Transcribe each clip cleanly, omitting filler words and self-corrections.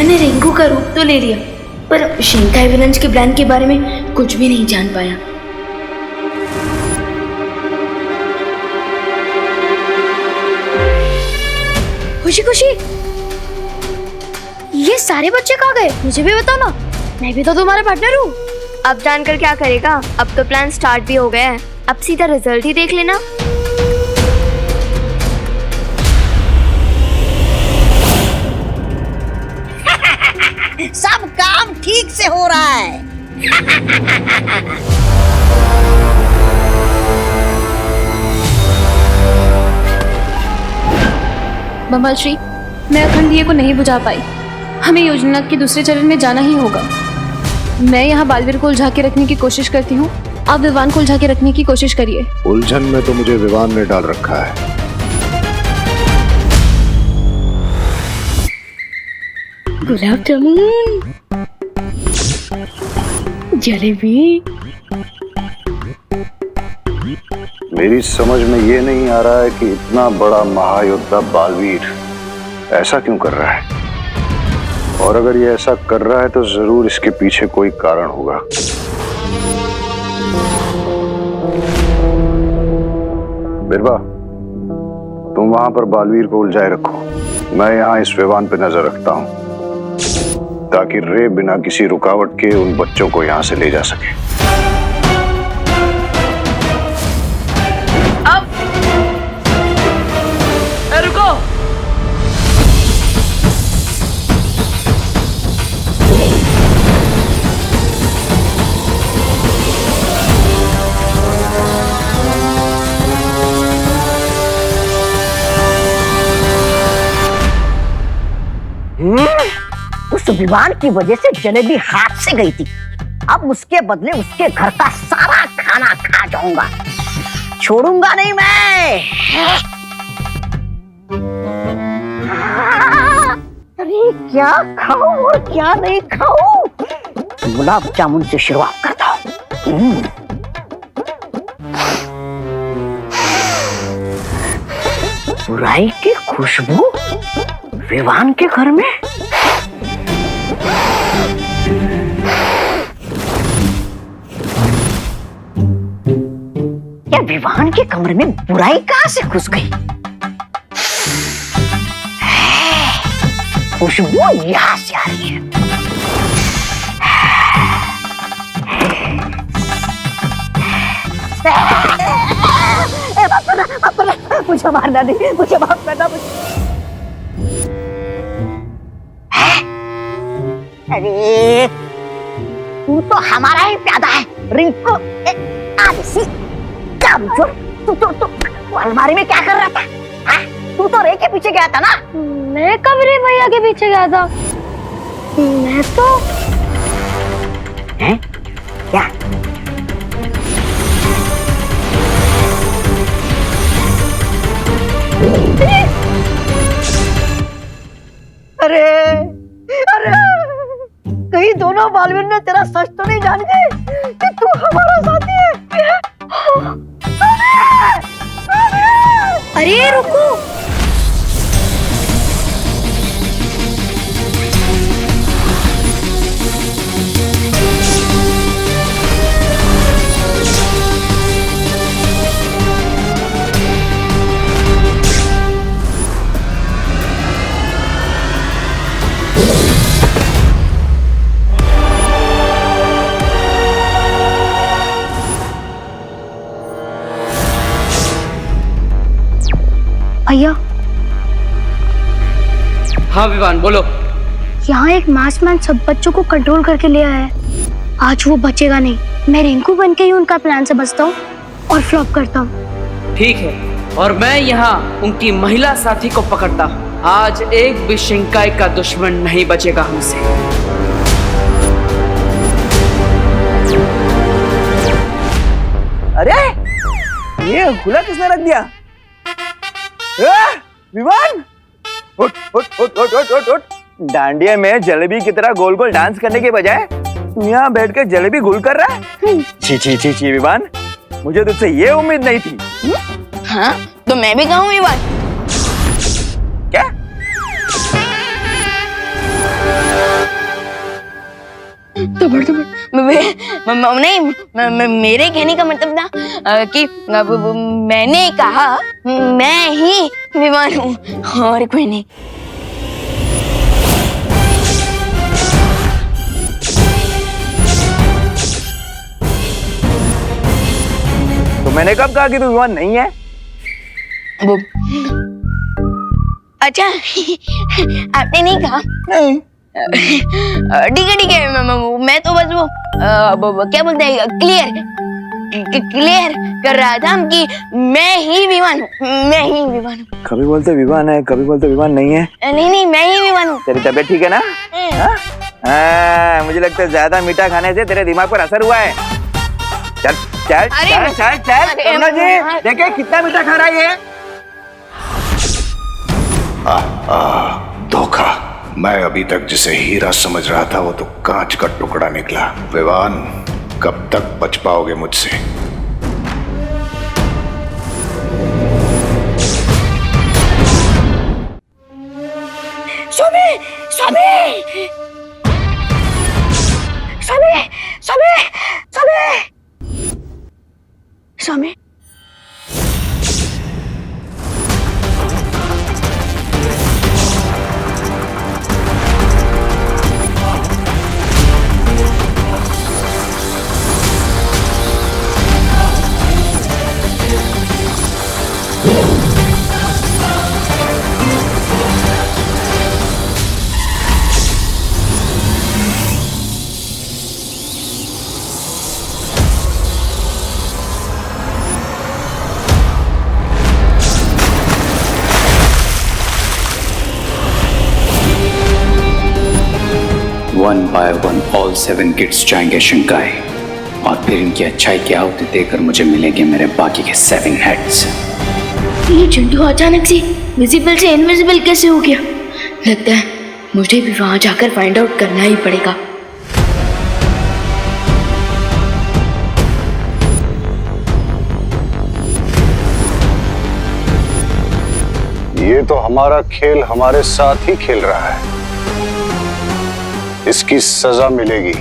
मैंने रिंकू का रूप तो ले लिया, पर शिंकाई विलंज के प्लान के बारे में कुछ भी नहीं जान पाया। खुशी खुशी, ये सारे बच्चे कहाँ गए? मुझे भी बताओ ना, मैं भी तो तुम्हारा पार्टनर हूँ। अब जानकर क्या करेगा, अब तो प्लान स्टार्ट भी हो गया है, अब सीधा रिजल्ट ही देख लेना। सब काम ठीक से हो रहा है। बमल श्री, मैं अखंड दिए को नहीं बुझा पाई। हमें योजना के दूसरे चरण में जाना ही होगा। मैं यहाँ बालवीर को उलझा के रखने की कोशिश करती हूँ, आप विवान को उलझा के रखने की कोशिश करिए। उलझन में तो मुझे विवान ने डाल रखा है। गुलाब जामुन, जलेबी। मेरी समझ में ये नहीं आ रहा है कि इतना बड़ा महायोद्धा बालवीर ऐसा क्यों कर रहा है, और अगर ये ऐसा कर रहा है तो जरूर इसके पीछे कोई कारण होगा। बिरबा, तुम वहां पर बालवीर को उलझाए रखो, मैं यहाँ इस विवान पे नजर रखता हूँ, ताकि रे बिना किसी रुकावट के उन बच्चों को यहाँ से ले जा सके। अब रुको, उस विवान की वजह से जलेबी हाथ से गई थी, अब उसके बदले उसके घर का सारा खाना खा जाऊंगा, छोड़ूंगा नहीं मैं। अरे क्या खाऊं और क्या नहीं खाऊं? गुलाब जामुन से शुरुआत करता हूँ। बुराई की खुशबू विवान के घर में? या विवान के कमरे में बुराई कहां से घुस गई? खुशबू यहां से आ रही है। मुझे मारना नहीं, मुझे माफ करना। अरे तू तो हमारा ही प्यादा है रिंकू। आलसी कमजोर। तू अलमारी में क्या कर रहा था? हा? तू तो रे के पीछे गया था ना? मैं कब रे भैया के पीछे गया था? मैं तो हैं? क्या? अरे अरे, कहीं दोनों बालवीर ने तेरा सच तो नहीं जान गए कि तू हमारा साथी है? अरे रुको, भैया। हाँ विवान बोलो। यहाँ एक मास्कमैन सब बच्चों को कंट्रोल करके ले आया है। आज वो बचेगा नहीं। मैं रिंकू बन के ही उनका प्लान से बचता हूँ और फ्लॉप करता हूँ। ठीक है, और मैं यहाँ उनकी महिला साथी को पकड़ता हूँ। आज एक भी शिंकाई का दुश्मन नहीं बचेगा हमसे। अरे ये खुला किसने रख दिया? विवान, उठ उठ उठ उठ उठ उठ उठ। डांडिया में जलेबी की तरह गोल गोल डांस करने के बजाय तू यहाँ बैठ कर जलेबी गोल कर रहा है? छी छी छी छी विवान, मुझे तुझसे ये उम्मीद नहीं थी। हाँ तो मैं भी कहूँ विवान। क्या? नहीं, मेरे कहने का मतलब था कि मैंने कहा मैं ही विवान हूँ और कोई नहीं। तो मैंने कब कहा कि तू विवान नहीं है? वो अच्छा आपने नहीं कहा? ठीक है, मैं तो बस वो क्या बोलते हैं क्लियर कर रहा था कि मैं ही विवान हूँ, मैं ही विवान हूँ। कभी बोलते विवान है, कभी बोलते विवान नहीं है। नहीं, मैं ही विवान हूँ। तेरी तबीयत ठीक है ना? मुझे लगता है ज्यादा मीठा खाने से तेरे दिमाग पर असर हुआ है। चल चल चल चल चल करुणा जी, देखे कितना मीठा खा रहा है ये। धोखा। मैं अभी तक जिसे हीरा समझ रहा था वो तो कांच का टुकड़ा निकला। विवान, कब तक बच पाओगे मुझसे? Swami Swami Swami Swami Swami Swami one by one all 7 kids जाएंगे शिंकाई और फिर इनकी अच्छाई की आहुति देकर मुझे मिलेंगे मेरे बाकी के 7 हेड्स। ये चिंटू अचानक से विजिबल से इनविजिबल कैसे हो गया? लगता है मुझे भी वहां जाकर फाइंड आउट करना ही पड़ेगा। ये तो हमारा खेल हमारे साथ ही खेल रहा है। इसकी सजा मिलेगी,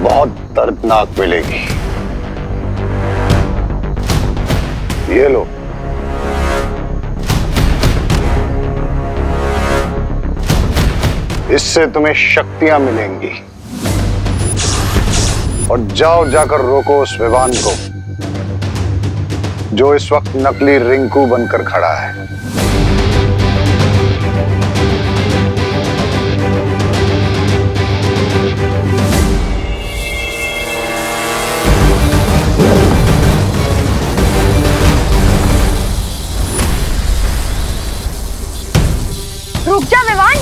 बहुत दर्दनाक मिलेगी। ये लो। इससे तुम्हें शक्तियां मिलेंगी और जाओ जाकर रोको उस विवान को जो इस वक्त नकली रिंकू बनकर खड़ा है। रुक जा विवान।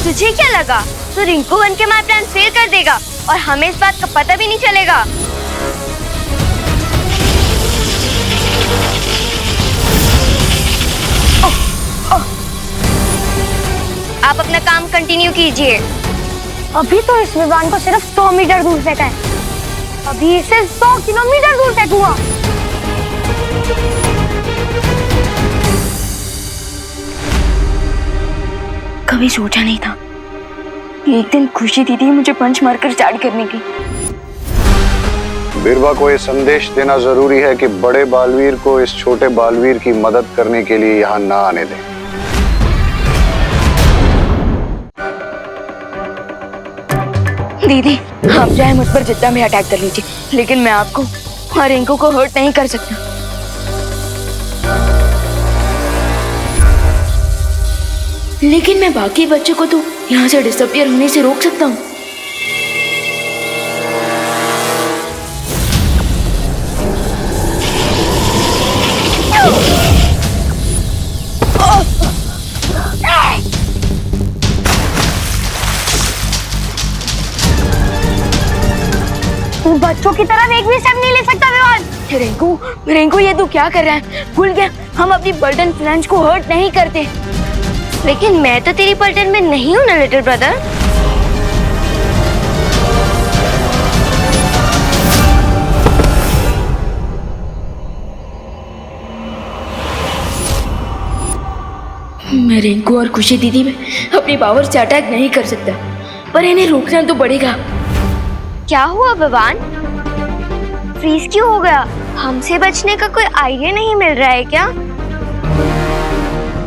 तुझे क्या लगा तू रिंकू बन के हमारा प्लान फेल कर देगा और हमें इस बात का पता भी नहीं चलेगा? आप अपना काम कंटिन्यू कीजिए। अभी तो इस विमान को सिर्फ 100 मीटर दूर फेंका है, अभी इसे 100 किलोमीटर दूर फेंकूंगा। कभी सोचा नहीं था एक दिन खुशी दीदी मुझे पंच मारकर स्टार्ट करने की। बिरबा को यह संदेश देना जरूरी है कि बड़े बालवीर को इस छोटे बालवीर की मदद करने के लिए यहाँ ना आने दें। दीदी आप चाहे मुझ पर जितना भी अटैक कर लीजिए, लेकिन मैं आपको और रिंकू को हर्ट नहीं कर सकता। लेकिन मैं बाकी बच्चों को तो यहाँ से डिसअपियर होने से रोक सकता हूँ। तू बच्चों की तरह एक भी स्टेप नहीं ले सकता विवान। रिंकू ये तू क्या कर रहा है? भूल गया हम अपनी पलटन फ्रेंड्स को हर्ट नहीं करते। लेकिन मैं तो तेरी पलटन में नहीं हूं ना लिटिल ब्रदर। मैं रिंकू और खुशी दीदी में अपनी पावर से अटैक नहीं कर सकता, पर इन्हें रोकना तो पड़ेगा। क्या हुआ विवान? फ्रीज क्यों हो गया? हमसे बचने का कोई आइडिया नहीं मिल रहा है क्या?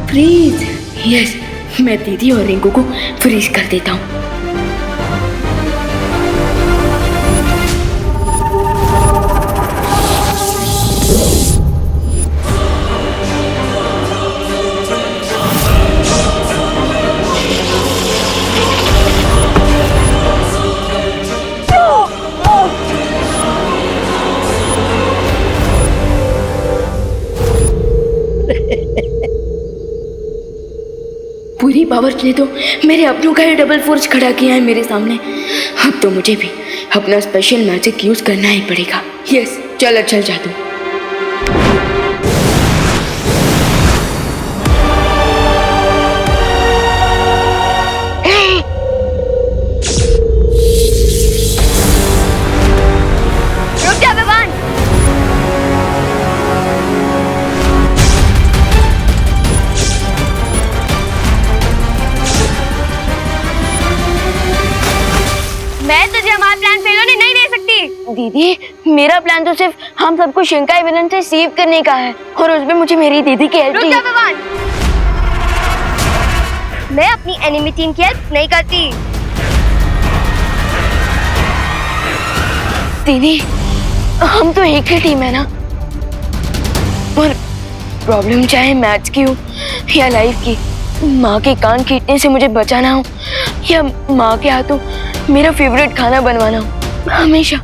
फ्रीज? यस, मैं दीदी और रिंकू को फ्रीज कर देता हूँ। पूरी पावर ने तो मेरे अपनों का ही डबल फोर्स खड़ा किया है मेरे सामने। अब तो मुझे भी अपना स्पेशल मैजिक यूज करना ही पड़ेगा। यस, चल जादू। रुक जा विवान। मैं तुझे हमारा प्लान फेल होने नहीं दे सकती। दीदी, मेरा प्लान तो सिर्फ हम सबको शिंकाई विलन से सेव करने का है, और उसमें मुझे मेरी दीदी की हेल्प रुक चाहिए। जा विवान। मैं अपनी एनिमी टीम की हेल्प नहीं करती। दीदी, हम तो एक ही टीम है ना, और प्रॉब्लम चाहे मैथ्स की हो या लाइफ की, माँ के कान खींचने से मुझे बचाना हो या माँ के हाथों मेरा फेवरेट खाना बनवाना हो, हमेशा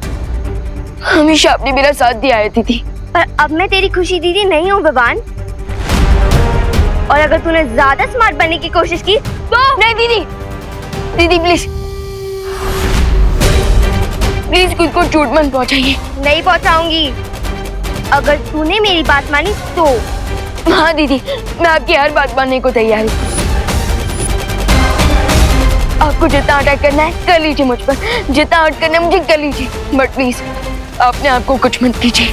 हमेशा आपने मेरा साथ दिया है दीदी। पर अब मैं तेरी खुशी दीदी नहीं हूँ विवान, और अगर तूने ज्यादा स्मार्ट बनने की कोशिश की तो नहीं दीदी, दीदी प्लीज प्लीज खुद को चोट मत पहुंचाइए। नहीं पहुंचाऊंगी अगर तूने मेरी बात मानी तो। हाँ दीदी, मैं आपकी हर बात मानने को तैयार हूँ। आपको जितना अटैक करना है कर लीजिए मुझ पर, जितना हर्ट करना है मुझे कर लीजिए, बट प्लीज अपने आप को कुछ मत कीजिए।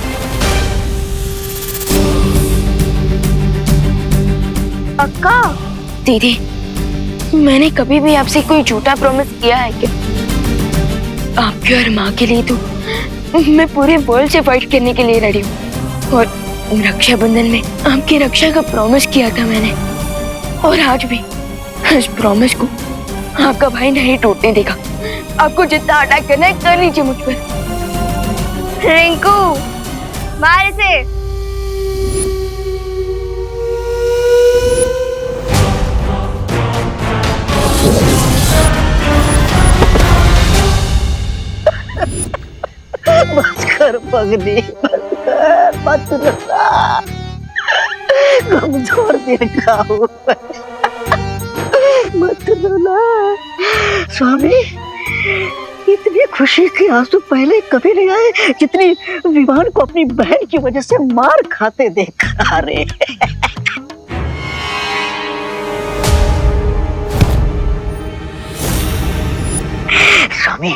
पक्का? दीदी, मैंने कभी भी आपसे कोई झूठा प्रॉमिस किया है क्या? आपकी और माँ के लिए तो मैं पूरे वर्ल्ड से फाइट करने के लिए रेडी हूँ, और रक्षाबंधन में आपकी रक्षा का प्रॉमिस किया था मैंने, और आज भी इस प्रॉमिस को आपका भाई नहीं टूटने देगा। आपको जितना अटैक करना है कर लीजिए मुझ पर। रिंकू, मार इसे। बस कर पगली, मत रोना, कमजोर दिल का हूँ, मत रोना। स्वामी, इतनी खुशी के आंसू पहले कभी नहीं आए जितनी विवान को अपनी बहन की वजह से मार खाते देख रहे। स्वामी,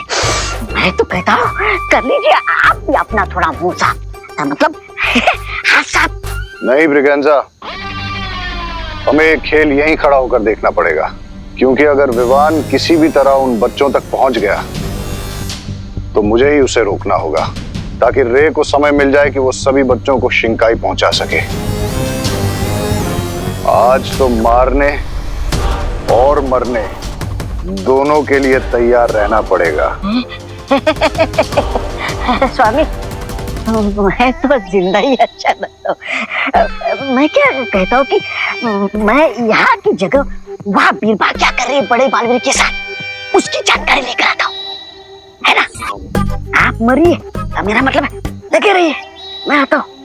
मैं तो कहता हूँ कर लीजिए आप भी अपना थोड़ा मुंह साफ, मतलब हाथ साफ। नहीं ब्रिगेंजा, हमें एक खेल यहीं खड़ा होकर देखना पड़ेगा, क्योंकि अगर विवान किसी भी तरह उन बच्चों तक पहुंच गया तो मुझे ही उसे रोकना होगा, ताकि रे को समय मिल जाए कि वो सभी बच्चों को शिंकाई पहुंचा सके। आज तो मारने और मरने दोनों के लिए तैयार रहना पड़ेगा। स्वामी, मैं तो जिंदा ही अच्छा लगता हूँ। मैं क्या कहता हूँ कि मैं यहाँ की जगह वहाँ बीरबल क्या कर रही है बड़े बालवीर के साथ, उसकी जानकारी लेकर आता हूँ, है ना? आप मरिए, मेरा मतलब है लगे रहिए, मैं आता हूँ।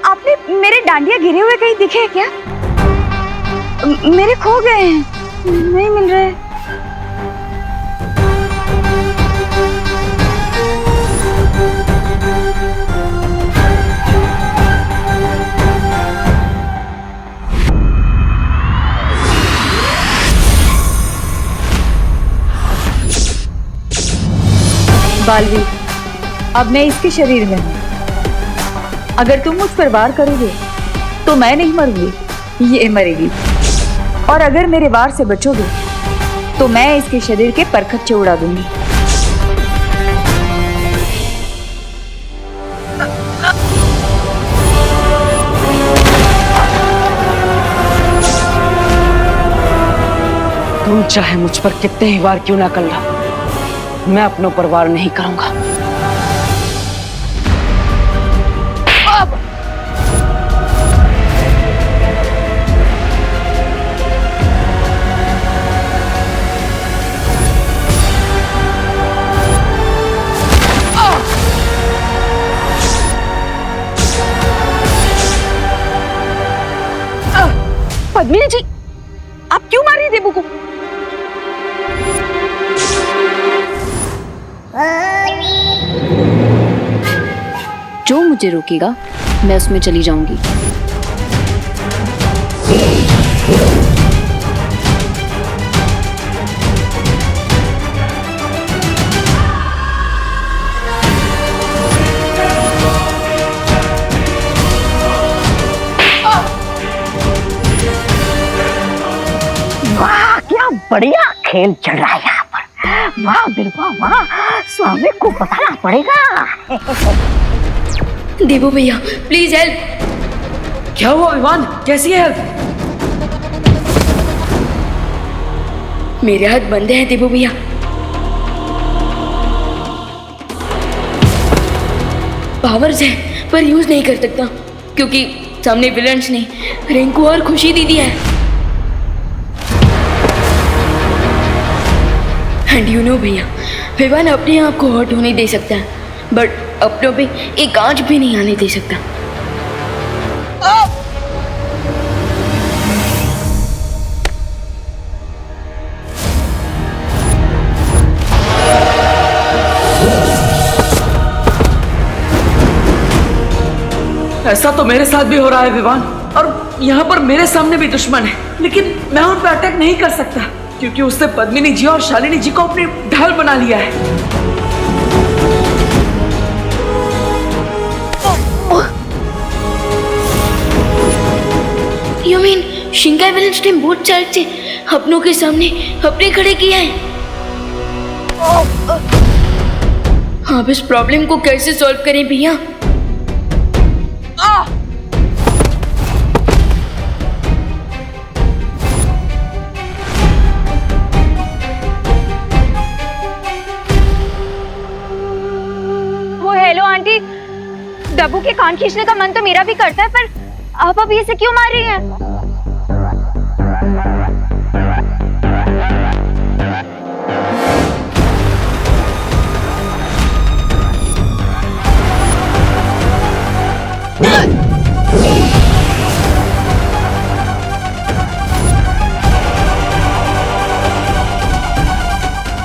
आपने मेरे डांडिया गिरे हुए कहीं दिखे क्या? मेरे खो गए हैं, नहीं मिल रहे। बालवीर, अब मैं इसके शरीर में हूँ। अगर तुम मुझ पर वार करोगे तो मैं नहीं मरूंगी, ये मरेगी। और अगर मेरे वार से बचोगे तो मैं इसके शरीर के परखच्चे उड़ा दूंगी। तुम चाहे मुझ पर कितने ही वार क्यों ना कर लो, मैं अपनों पर वार नहीं करूंगा। पद्मिनी जी, आप क्यों मार रही है देबू को? जो मुझे रोकेगा मैं उसमें चली जाऊंगी। वाह, क्या बढ़िया खेल चल रहा है यहाँ पर। वाह बिल्कुल वाह, स्वामी को बताना पड़ेगा। देबू भैया प्लीज हेल्प। क्या हुआ विवान, कैसी है हेल्प? मेरे हाथ बंधे हैं देबू भैया। पावर्स है पर यूज नहीं कर सकता क्योंकि सामने विलन्स ने रिंकू और खुशी दीदी है। एंड यू नो भैया, विवान अपने आप को हर्ट होने दे सकता है बट अपनों पे एक आंच भी नहीं आने दे सकता। ऐसा तो मेरे साथ भी हो रहा है विवान, और यहाँ पर मेरे सामने भी दुश्मन है, लेकिन मैं उन पर अटैक नहीं कर सकता क्योंकि उसने पद्मिनी जी और शालिनी जी को अपनी ढाल बना लिया है। यू मीन शिंकाई विलन्स ने बोथ साइड से अपनों के सामने अपने खड़े किया है। आप इस प्रॉब्लम को कैसे सॉल्व करें भैया? हेलो आंटी, डब्बू के कान खींचने का मन तो मेरा भी करता है, पर आप अभी इसे क्यों मार रही हैं?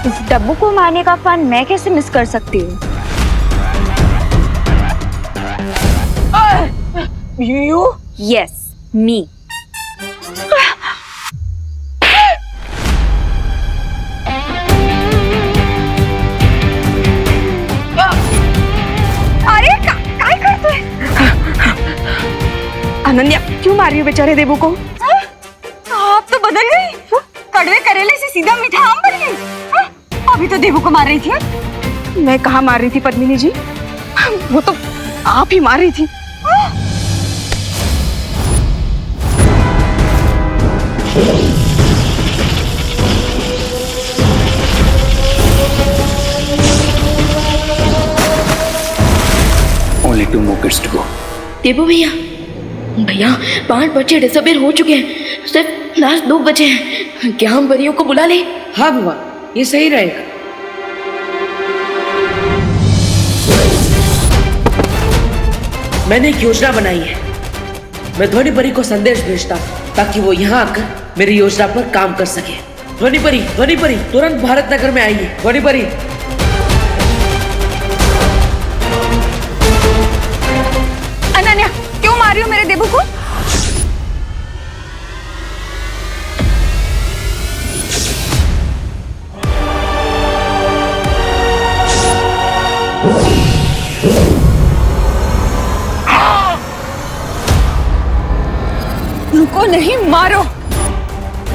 इस डब्बू को मारने का फन मैं कैसे मिस कर सकती हूँ? You? Yes, me. अरे काय करतोय? अनन्या क्यों मार रही हो बेचारे देबू को? आप तो बदल गई, कड़वे करेले से सीधा मीठा आम बन गई। अभी तो देबू को मार रही थी। मैं कहाँ मार रही थी पद्मिनी जी, वो तो आप ही मार रही थी। Only 2 more kids to go. देबू भैया, भैया 5 बच्चे डिसअपीयर हो चुके हैं, सिर्फ लास्ट 2 बचे हैं। क्या हम परियों को बुला लें? हाँ विवान, ये सही रहेगा। मैंने एक योजना बनाई है। मैं ध्वनि परी को संदेश भेजता हूँ ताकि वो यहाँ आकर मेरी योजना पर काम कर सके। ध्वनि परी तुरंत भारत नगर में आइए। ध्वनि परी। अनन्या क्यों मार रही हो मेरे देबू को?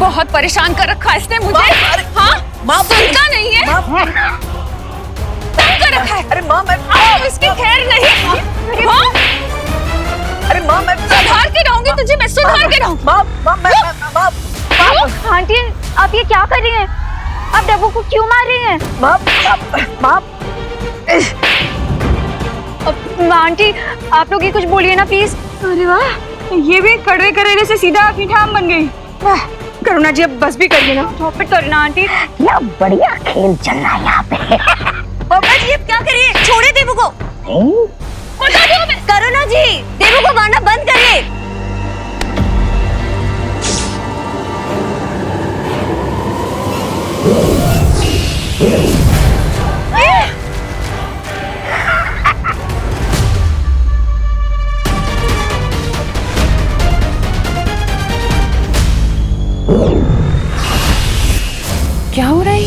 बहुत परेशान कर रखा है इसने मुझे। हाँ, सुनता नहीं है, तंग कर रखा है। अरे माँ, मैं इसकी खैर नहीं। हाँ, अरे माँ, मैं सुधार के रहूंगी तुझे, मैं सुधार के रहूंगी। माँ, आंटी आप ये क्या कर रही हैं? आप डब्बू को क्यों मार रही हैं? माँ, आंटी आप लोग ये कुछ बोलिए ना प्लीज। अरे वाह, ये भी कड़वे करेले से सीधा मीठा आम बन गई। वाह, करुणा जी अब बस भी करिए ना। टॉप इट करो ना आंटी। क्या बढ़िया खेल चल रहा है यहाँ पे। पापा जी अब क्या करिए? छोड़े देवू को। बता दो हमें। करुणा जी देवू को मारना बंद करिए। क्या हो रहा है?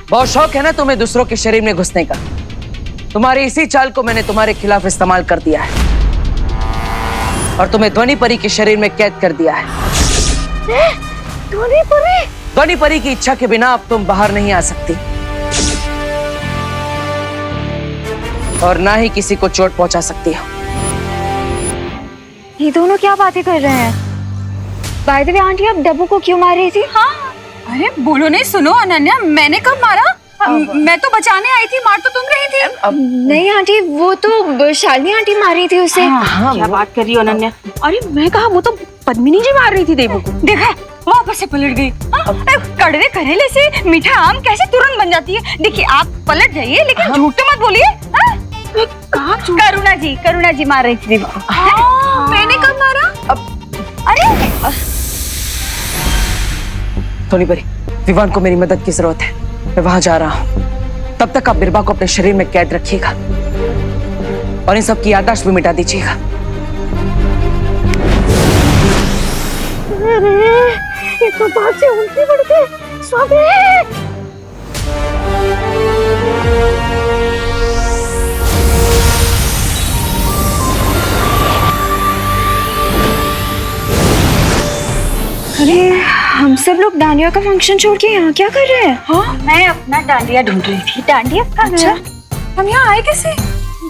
बहुत शौक है ना तुम्हें दूसरों के शरीर में घुसने का। तुम्हारी इसी चाल को मैंने तुम्हारे खिलाफ इस्तेमाल कर दिया है और तुम्हें ध्वनि परी के शरीर में कैद कर दिया है। ध्वनि परी की इच्छा के बिना अब तुम बाहर नहीं आ सकती और ना ही किसी को चोट पहुंचा सकती हो। ये दोनों क्या बातें कर रहे हैं? बाय द वे आंटी आप डब्बू को क्यों मार रही थी? हाँ, अरे बोलो नहीं, सुनो अनन्या, मैंने कब मारा? मैं तो बचाने आई थी, मार तो तुम रही थी। नहीं आंटी, वो तो शालिनी आंटी मार रही थी उसे। क्या बात कर रही हो अनन्या? अरे मैं कहा वो तो पद्मिनी जी मार रही थी देवू को। देखा, वापस से पलट गई। कड़वे करेले से मीठा आम कैसे तुरंत बन जाती है? देखिए आप पलट जाइए, लेकिन झूठ तो मत बोलिए। करुणा जी मार रही थी देवू को। मैंने कब मारा? अरे ध्वनि परी, विवान को मेरी मदद की जरूरत है। मैं वहां जा रहा हूं। तब तक आप बिरबा को अपने शरीर में कैद रखिएगा और इन सब की याददाश्त भी मिटा दीजिएगा। ये तो बात से उल्टी पड़ गई। स्वामी अरे हम सब लोग डांडिया का फंक्शन छोड़ के यहाँ क्या कर रहे हैं? हाँ, मैं अपना डांडिया ढूंढ रही थी। डांडिया? अच्छा, हम यहाँ आए कैसे?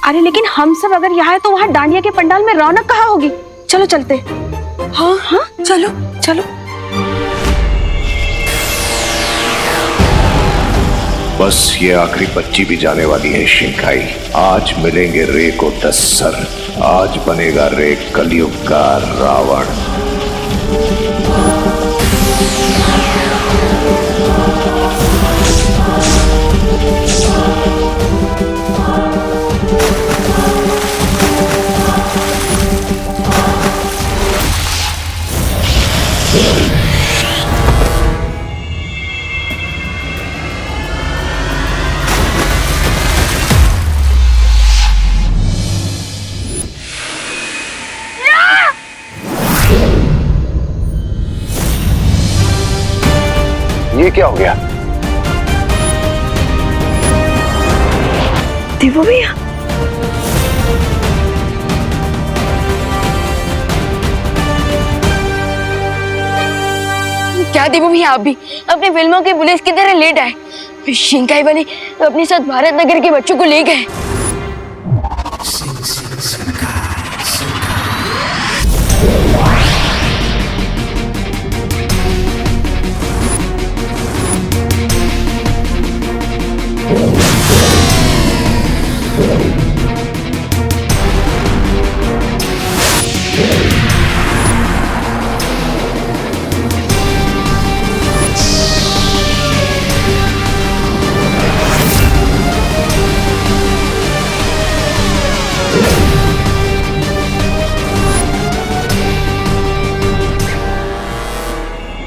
अरे लेकिन हम सब अगर यहाँ है तो वहाँ डांडिया के पंडाल में रौनक कहाँ होगी? चलो चलते। हाँ हाँ, चलो चलो। बस ये आखिरी बच्ची भी जाने वाली है शिंकाई। आज मिलेंगे रे को 10 सर। आज बनेगा रे कलयुग का रावण। ये क्या हो गया? देवू भैया, क्या देवू भैया आप भी अपनी फिल्मों के पुलिस की तरह लेट आए? शिंकाई वाले अपने साथ भारत नगर के बच्चों को ले गए।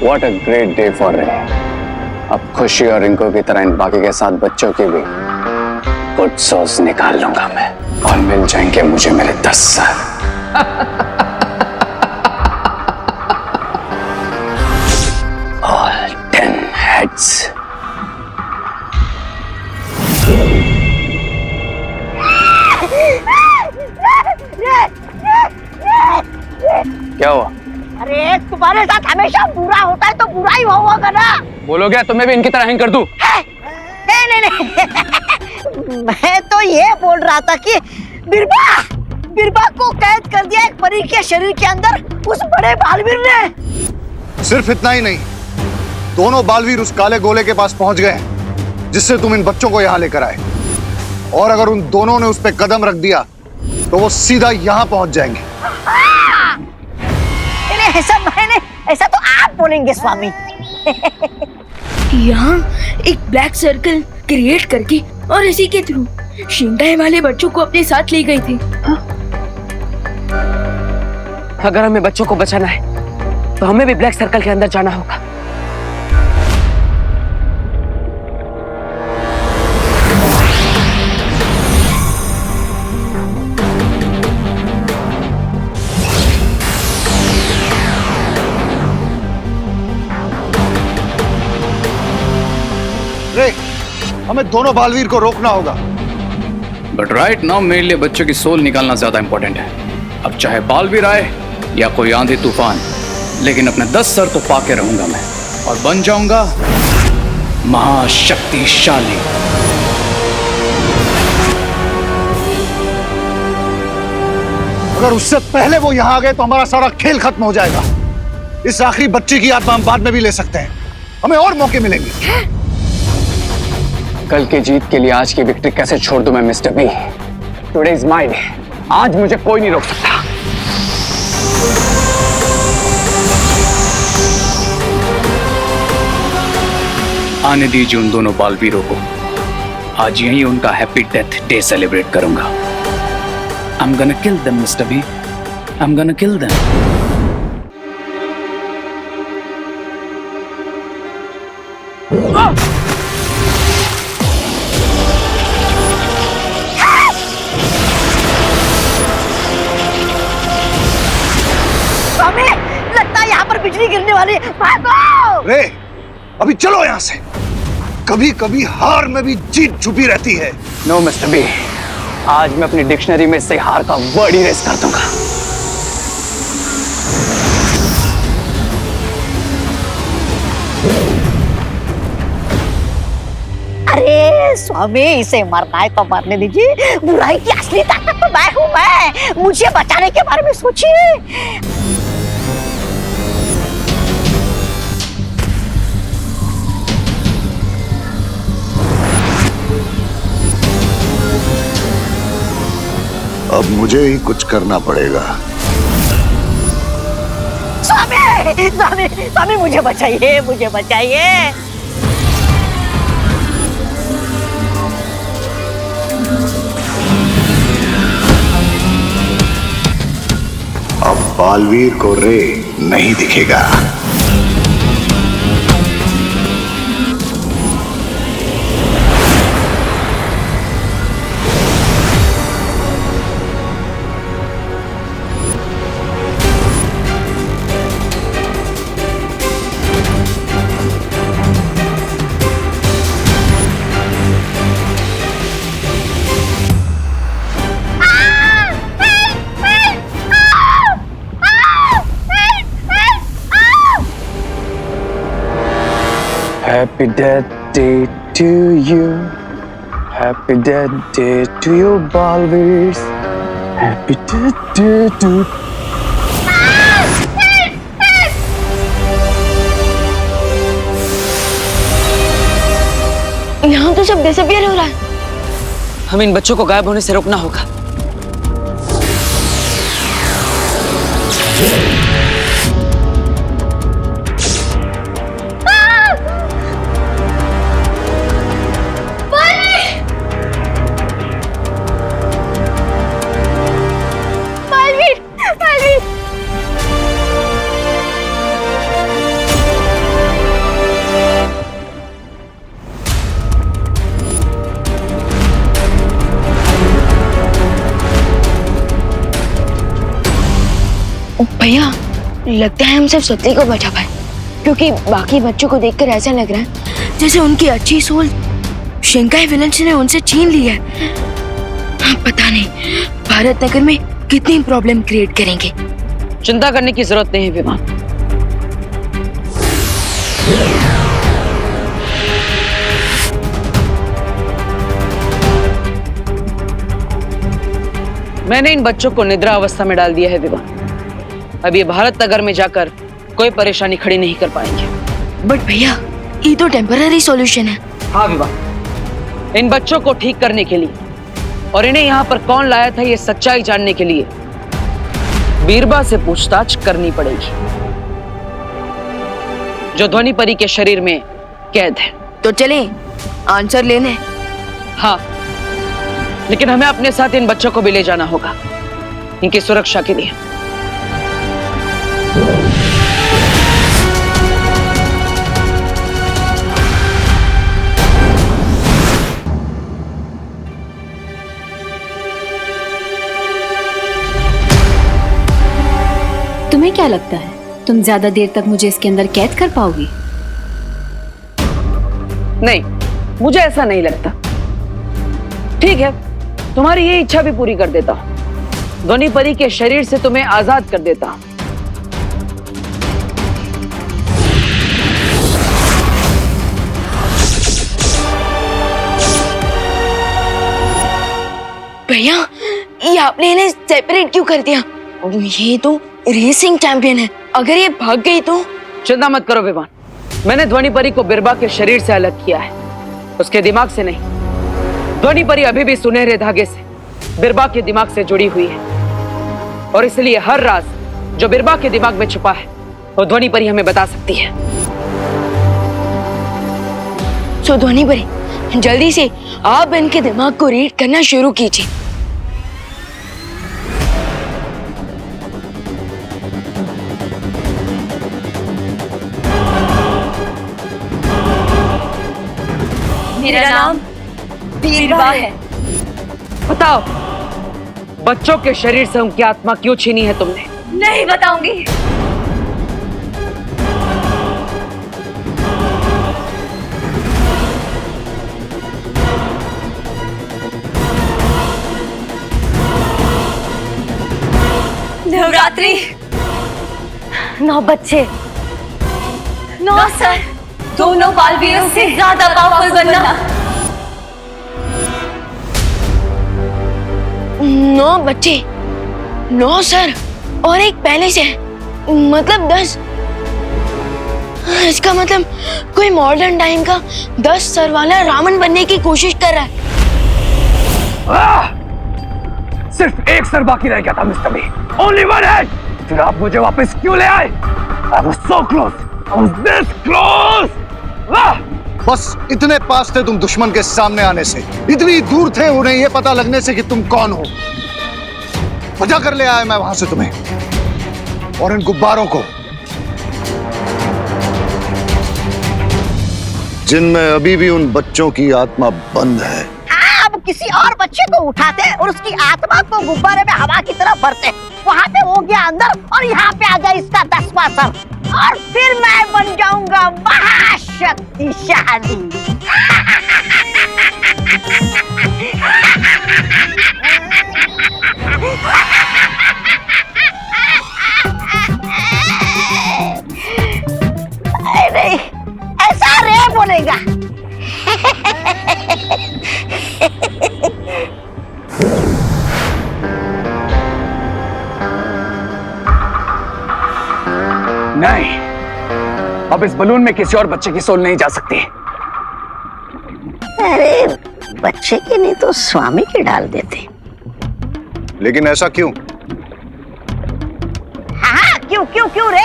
What a great day for Ray. अब खुशी और रिंकू की तरह इन बाकी के 7 बच्चों की भी कुछ सोच निकाल लूंगा मैं और मिल जाएंगे मुझे मेरे 10 साल। All 10 heads. क्या हुआ? अरे तुम्हारे साथ हमेशा बुरा होता है तो बुरा ही होगा ना। बोलो क्या तुम्हें भी इनकी तरह हैंग कर दूं? नहीं मैं तो ये बोल रहा था कि बिरबा को कैद कर दिया एक परी के शरीर के अंदर उस बड़े बालवीर ने। सिर्फ इतना ही नहीं, दोनों बालवीर उस काले गोले के पास पहुंच गए जिससे तुम इन बच्चों को यहाँ लेकर आए। और अगर उन दोनों ने उस पर कदम रख दिया तो वो सीधा यहाँ पहुंच जाएंगे। ऐसा तो आप बोलेंगे स्वामी। यहाँ एक ब्लैक सर्कल क्रिएट करके और इसी के थ्रू शिंगाई वाले बच्चों को अपने साथ ले गए थे। अगर हमें बच्चों को बचाना है तो हमें भी ब्लैक सर्कल के अंदर जाना होगा। हमें दोनों बालवीर को रोकना होगा। बट राइट नाउ मेरे लिए बच्चों की सोल निकालना ज्यादा इंपॉर्टेंट है। अब चाहे बालवीर आए या कोई आंधी तूफान, लेकिन अपने 10 सर तो पाके रहूंगा मैं और बन जाऊंगा महाशक्तिशाली। अगर उससे पहले वो यहाँ आ गए तो हमारा सारा खेल खत्म हो जाएगा। इस आखिरी बच्चे की आत्मा हम बाद में भी ले सकते हैं, हमें और मौके मिलेंगे। कल की जीत के लिए आज की विक्ट्री कैसे छोड़ दूं मैं mister B? Today is my day. आज मुझे कोई नहीं रोक सकता। आने दीजिए उन दोनों बालवीरों को। आज यहीं उनका हैप्पी डेथ डे सेलिब्रेट करूंगा। I'm gonna kill them, Mr. B. I'm gonna kill them. स्वामी, लगता है यहाँ पर बिजली गिरने वाली। भागो! रे, अभी चलो यहाँ से। कभी कभी हार में भी जीत छुपी रहती है। No, Mr. B. आज मैं अपनी डिक्शनरी में से हार का वर्ड इरेज कर दूंगा। अरे स्वामी, इसे मरना है तो मरने दीजिए। बुराई की असली ताकत तो मैं हूँ। मैं मुझे बचाने के बारे में सोचिए। अब मुझे ही कुछ करना पड़ेगा। स्वामी, स्वामी, स्वामी, मुझे बचाइए, मुझे बचाइए। अब बालवीर को रे नहीं दिखेगा। Happy death day to you. Happy death day to you, Balveers. Happy death day to यहाँ तो सब डिसअपियर हो रहा है। हमें इन बच्चों को गायब होने से रोकना होगा। भैया, लगता है हम सिर्फ सत्ती को बचा पाए, क्योंकि बाकी बच्चों को देखकर ऐसा लग रहा है जैसे उनकी अच्छी सोल शिंगाई विलन्स ने उनसे छीन ली है। पता नहीं भारत नगर में कितनी प्रॉब्लम क्रिएट करेंगे। चिंता करने की जरूरत नहीं है विमान। मैंने इन बच्चों को निद्रा अवस्था में डाल दिया है विमान। अब ये भारत नगर में जाकर कोई परेशानी खड़ी नहीं कर पाएंगे। बट भैया ये तो टेम्पररी सॉल्यूशन है। हाँ विमान, इन बच्चों को ठीक करने के लिए और इन्हें यहाँ पर कौन लाया था ये सच्चाई जानने के लिए बीरबा से पूछताछ करनी पड़ेगी, जो ध्वनि परी के शरीर में कैद है। तो चले आंसर लेने। हाँ, लेकिन हमें अपने साथ इन बच्चों को भी ले जाना होगा, इनकी सुरक्षा के लिए। तुम्हें क्या लगता है तुम ज्यादा देर तक मुझे इसके अंदर कैद कर पाओगी? नहीं, मुझे ऐसा नहीं लगता। ठीक है, तुम्हारी ये इच्छा भी पूरी कर देता हूं। ध्वनि परी के शरीर से तुम्हें आजाद कर देता हूं। भैया ये आपने इन्हें सेपरेट क्यों कर दिया? ये तो रेसिंग चैंपियन है, अगर ये भाग गई तो? चिंता मत करो विमान, मैंने ध्वनि परी को बिरबा के शरीर से अलग किया है, उसके दिमाग से नहीं। ध्वनि परी अभी भी सुनहरे धागे से बिरबा के दिमाग से जुड़ी हुई है, और इसलिए हर राज जो बिरबा के दिमाग में छुपा है वो ध्वनि परी हमें बता सकती है। सो ध्वनि परी जल्दी से आप इनके दिमाग को रीड करना शुरू कीजिए। मेरा नाम बीरबा है। बताओ, बच्चों के शरीर से उनकी आत्मा क्यों छीनी है तुमने? नहीं बताऊंगी। नवरात्रि 9 बच्चे, 9 सर, दोनों बालवीरों से ज्यादा पावरफुल बनना। 9 बच्चे, 9 सर और एक पहले से, मतलब 10। इसका मतलब कोई मॉडर्न टाइम का 10 सर वाला रावण बनने की कोशिश कर रहा है। सिर्फ एक सर बाकी रह गया था mister B, only one head. फिर आप मुझे वापस क्यों ले आए? I was so close, I was this close। बस इतने पास थे तुम दुश्मन के सामने आने से, इतनी दूर थे उन्हें ये पता लगने से कि तुम कौन हो। बजा कर ले आया मैं वहां से तुम्हें और इन गुब्बारों को, जिनमें अभी भी उन बच्चों की आत्मा बंद है। अब किसी और बच्चे को उठाते और उसकी आत्मा को गुब्बारे में हवा की तरफ भरते, वहाँ पे हो गया अंदर और यहाँ पे आ गया इसका 10वां सर, और फिर मैं बन जाऊंगा महाशक्तिशाली। नहीं, ऐसा रे बोलेगा। नहीं, अब इस बलून में किसी और बच्चे की सोल नहीं जा सकती। अरे बच्चे की नहीं तो स्वामी की डाल देते। लेकिन ऐसा क्यों? हाँ क्यों क्यों क्यों रे?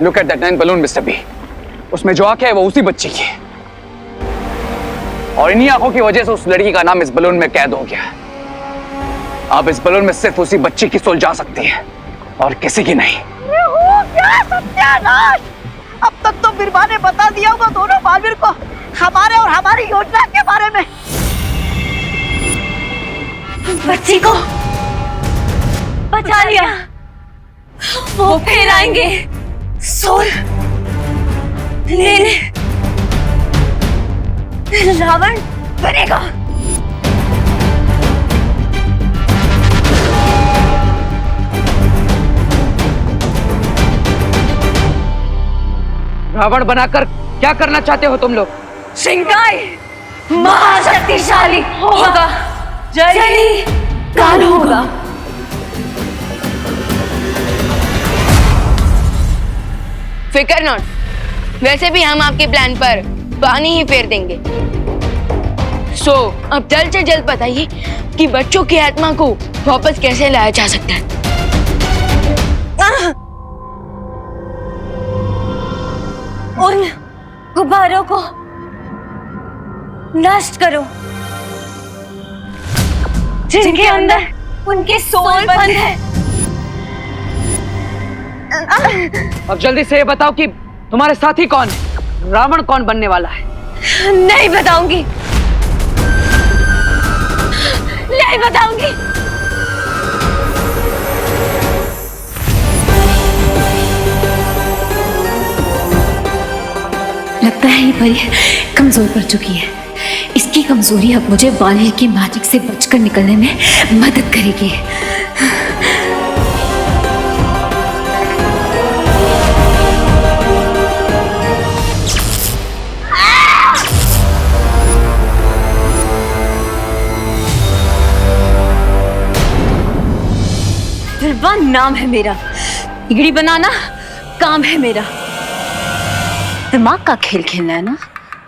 Look at that 9 balloon, mister B. उसमें जो आंखें है वो उसी बच्ची की है, और इन्हीं आंखों की वजह से उस लड़की का नाम इस बलून में कैद हो गया। अब इस बलून में सिर्फ उसी बच्ची की सोल जा सकती है और किसी की नहीं। क्या सत्यानाश! अब तक तो बिरबा ने बता दिया होगा दोनों बालवीर को हमारे और हमारी योजना के बारे में। बच्ची को बचा लिया, वो फिर आएंगे सोल लेने। रावण बनेगा। रावण बनाकर क्या करना चाहते हो तुम लोग? श्रृंगार महाशक्तिशाली होगा, जय काल होगा। फिकर नॉट, वैसे भी हम आपके प्लान पर पानी ही फेर देंगे। अब जल्द से जल्द बताइए कि बच्चों की आत्मा को वापस कैसे लाया जा सकता है। उन गुब्बारों को नष्ट करो जिनके अंदर उनके सोल बंद है। अब जल्दी से ये बताओ कि तुम्हारे साथी कौन है, रावण कौन बनने वाला है? नहीं बताऊंगी, नहीं बताऊंगी। लगता है ये परी कमजोर पड़ चुकी है। इसकी कमजोरी अब मुझे बालिर की मैजिक से बचकर निकलने में मदद करेगी। दिलवान नाम है मेरा, बिगड़ी बनाना काम है मेरा। दिमाग का खेल खेलना है ना,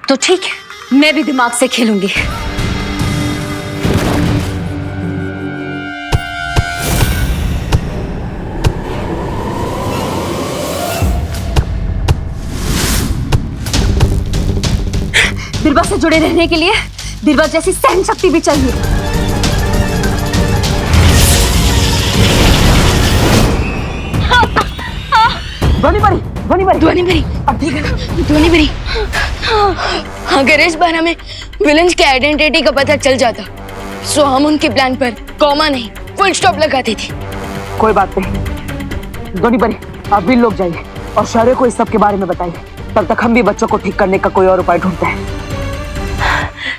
तो ठीक है, मैं भी दिमाग से खेलूंगी। बिरबा से जुड़े रहने के लिए बिरबा जैसी सहन शक्ति भी चाहिए। ध्वनि भरी, अब ठीक है ना? ध्वनि भरी। अगर इस बार हमें विलन्स की आइडेंटिटी का पता चल जाता, हम उनके प्लान पर कॉमा नहीं फुल स्टॉप लगाते थे। कोई बात नहीं, ध्वनि भरी, आप भी लोग जाइए और शौर्य को इस सब के बारे में बताइए। तब तक हम भी बच्चों को ठीक करने का कोई और उपाय ढूंढते हैं।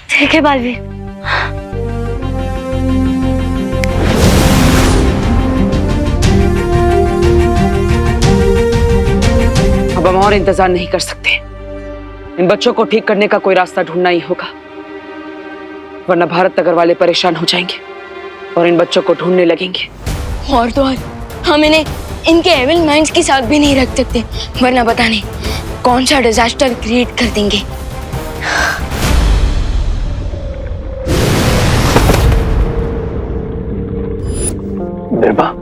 ठीक है बालवीर। अब हम और इंतजार नहीं कर सकते। इन बच्चों को ठीक करने का कोई रास्ता ढूंढना ही होगा, वरना भारत नगर वाले परेशान हो जाएंगे और इन बच्चों को ढूंढने लगेंगे। और तो और हम इन्हें इनके एविल माइंड्स के साथ भी नहीं रख सकते, वरना पता नहीं कौन सा डिजास्टर क्रिएट कर देंगे। बिरबा,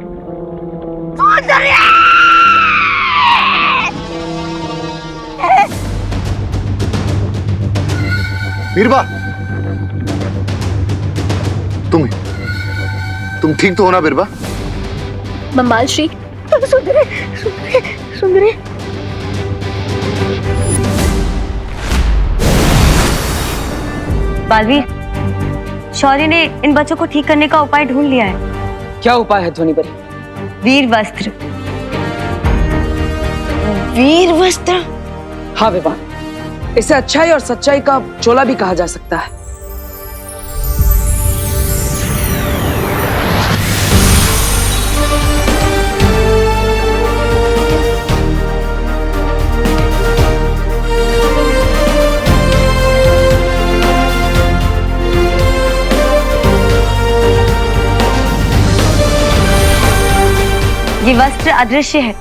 बीरबा, तुम ठीक तो हो ना बीरबा? बम्बाल श्री, सुंदरी। बालवीर, शौर्य ने इन बच्चों को ठीक करने का उपाय ढूंढ लिया है। क्या उपाय है ध्वनि भरी? वीर वस्त्र। वीर वस्त्र? हाँ विवान, इसे अच्छाई और सच्चाई का चोला भी कहा जा सकता है। ये वस्त्र अदृश्य है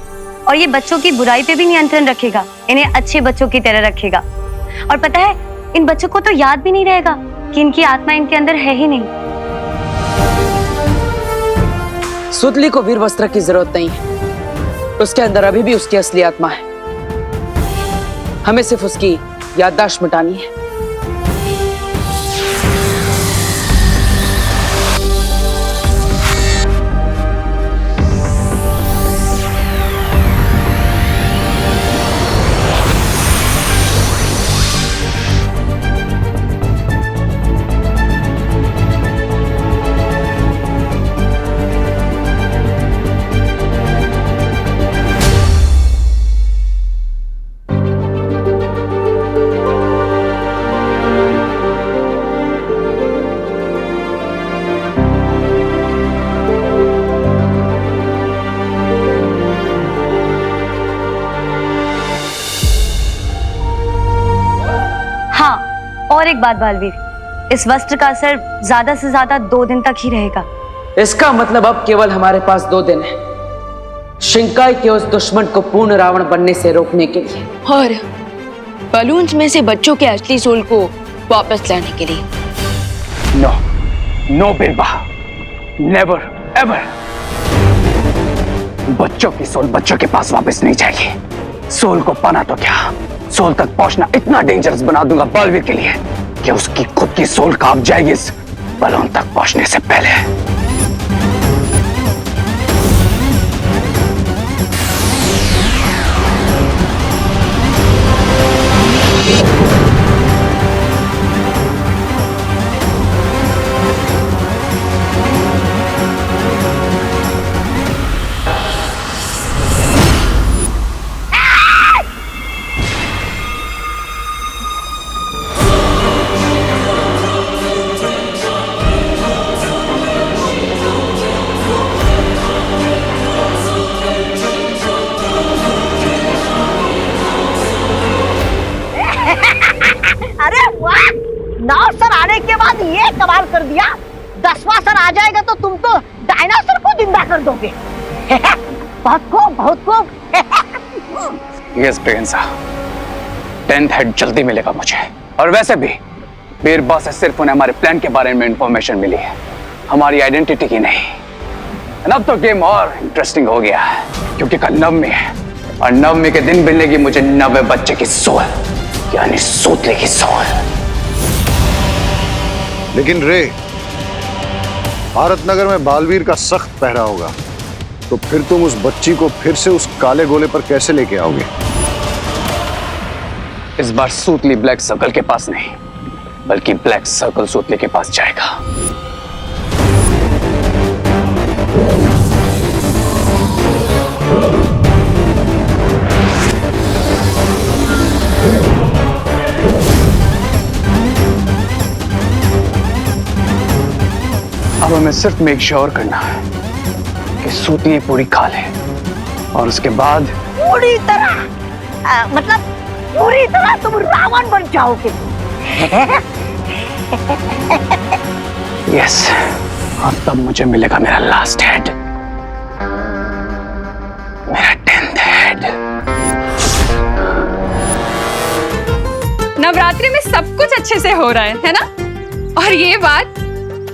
और ये बच्चों की बुराई पे भी नियंत्रण रखेगा, इन्हें अच्छे बच्चों की तरह रखेगा। और पता है, इन बच्चों को तो याद भी नहीं रहेगा कि इनकी आत्मा इनके अंदर है ही नहीं। सुतली को वीर वस्त्र की जरूरत नहीं है, उसके अंदर अभी भी उसकी असली आत्मा है। हमें सिर्फ उसकी याददाश्त मिटानी है। और एक बात बालवीर, इस वस्त्र का असर ज्यादा से ज्यादा 2 दिन तक ही रहेगा। इसका मतलब अब केवल हमारे पास 2 दिन है शिंकाई के उस दुश्मन को पूर्ण रावण बनने से रोकने के लिए, और बलून्स में से बच्चों के असली सोल को वापस लाने के लिए। नो नो बिरबा, नेवर एवर। बच्चों की सोल बच्चों के पास वापस नहीं जाएगी। सोल को पाना तो क्या, सोल तक पहुंचना इतना डेंजरस बना दूंगा बालवीर के लिए कि उसकी खुद की सोल कांप जाएगी इस बलून तक पहुंचने से पहले। अरे वाह, 9 सर आने के बाद ये कमाल कर दिया। 10वां सर आ जाएगा तो तुम तो डायनासोर को जिंदा कर दोगे। बहुत खूब, बहुत खूब। यस प्रियंसा, 10th हेड जल्दी मिलेगा मुझे। और वैसे भी बीरबा से सिर्फ उन्हें हमारे प्लान के बारे में इंफॉर्मेशन मिली है, हमारी आइडेंटिटी की नहीं। अब तो गेम और इंटरेस्टिंग हो गया है क्योंकि कल नवमी है और नवमी के दिन मिलेगी मुझे 90 बच्चे की सोल, यानी सूतले की सोल। लेकिन रे, भारत नगर में बालवीर का सख्त पहरा होगा, तो फिर तुम उस बच्ची को फिर से उस काले गोले पर कैसे लेके आओगे? इस बार सूतली ब्लैक सर्कल के पास नहीं, बल्कि ब्लैक सर्कल सूतले के पास जाएगा। अब हमें सिर्फ मेक श्योर करना है कि सूतली पूरी खा ले और उसके बाद पूरी तरह मतलब पूरी तरह तुम रावण बन जाओगे। यस, और तब मुझे मिलेगा मेरा लास्ट हेड, मेरा 10th हेड। नवरात्रि में सब कुछ अच्छे से हो रहा है ना? और ये बात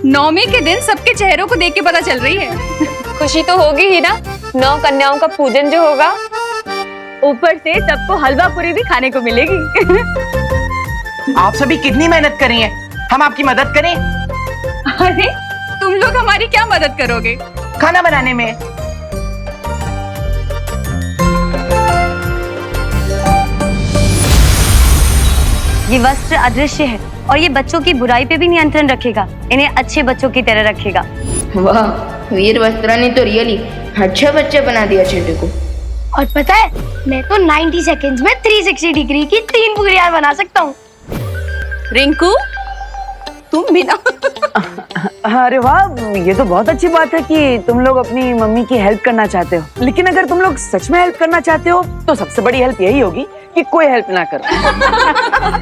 नवमी के दिन सबके चेहरों को देख के पता चल रही है। खुशी तो होगी ही ना, 9 कन्याओं का पूजन जो होगा, ऊपर से सबको हलवा पूरी भी खाने को मिलेगी। आप सभी कितनी मेहनत कर रही हैं, हम आपकी मदद करें? अरे तुम लोग हमारी क्या मदद करोगे? खाना बनाने में। ये वस्त्र अदृश्य है और ये बच्चों की बुराई पे भी नियंत्रण रखेगा, इन्हें अच्छे बच्चों की तरह रखेगा। वाह, वीर वस्त्रा ने तो रियली अच्छा बच्चा बना दिया चिंटू को। और पता है, मैं तो 90 सेकंड्स में 360 डिग्री की 3 पूरियां बना सकता हूँ। रिंकू, तुम भी ना। अरे वाह, ये तो बहुत अच्छी बात है कि तुम लोग अपनी मम्मी की हेल्प करना चाहते हो। लेकिन अगर तुम लोग सच में हेल्प करना चाहते हो तो सबसे बड़ी हेल्प यही होगी कि कोई हेल्प ना करो।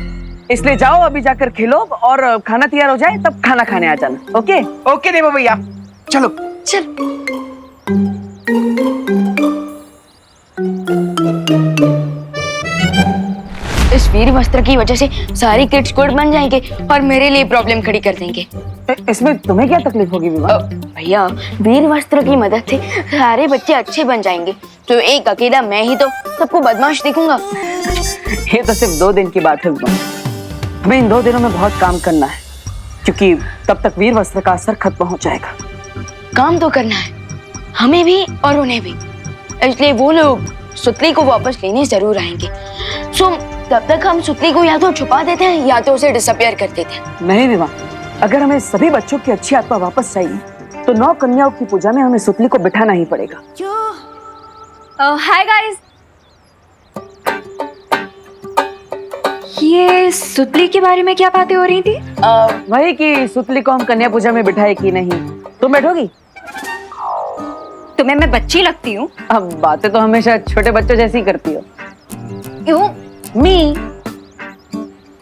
इसलिए जाओ, अभी जाकर खेलो और खाना तैयार हो जाए तब खाना खाने आ जाना। ओके ओके देवा भैया, चलो चल। इस वीर वस्त्र की वजह से सारी किड्स गुड बन जाएंगे और मेरे लिए प्रॉब्लम खड़ी कर देंगे। इसमें तुम्हें क्या तकलीफ होगी विवाह? भैया, वीर वस्त्र की मदद से सारे बच्चे अच्छे बन जाएंगे, तो एक अकेला मैं ही तो सबको बदमाश दिखूंगा। ये तो सिर्फ 2 दिन की बात है विवाह, हमें इन 2 दिनों में बहुत काम करना है क्योंकि तब तक वीर वस्त्र का असर खत्म हो जाएगा। काम तो करना है हमें भी और उन्हें भी, इसलिए वो लोग सुतली को वापस लेने जरूर आएंगे। सो तब तक हम सुतली को या तो छुपा देते हैं या तो उसे डिसअपियर कर देते हैं। नहीं विवाह, अगर हमें सभी बच्चों की अच्छी आत्मा वापस चाहिए तो 9 कन्याओं की पूजा में हमें सुतली को बिठाना ही पड़ेगा। हाय गाइस, ये सुतली के बारे में क्या बातें हो रही थी? वही कि सुतली को हम कन्या पूजा में बिठाए कि नहीं। तुम बैठोगी? तुम्हें मैं बच्ची लगती हूँ? अब बातें तो हमेशा छोटे बच्चों जैसी ही करती हो। क्यों?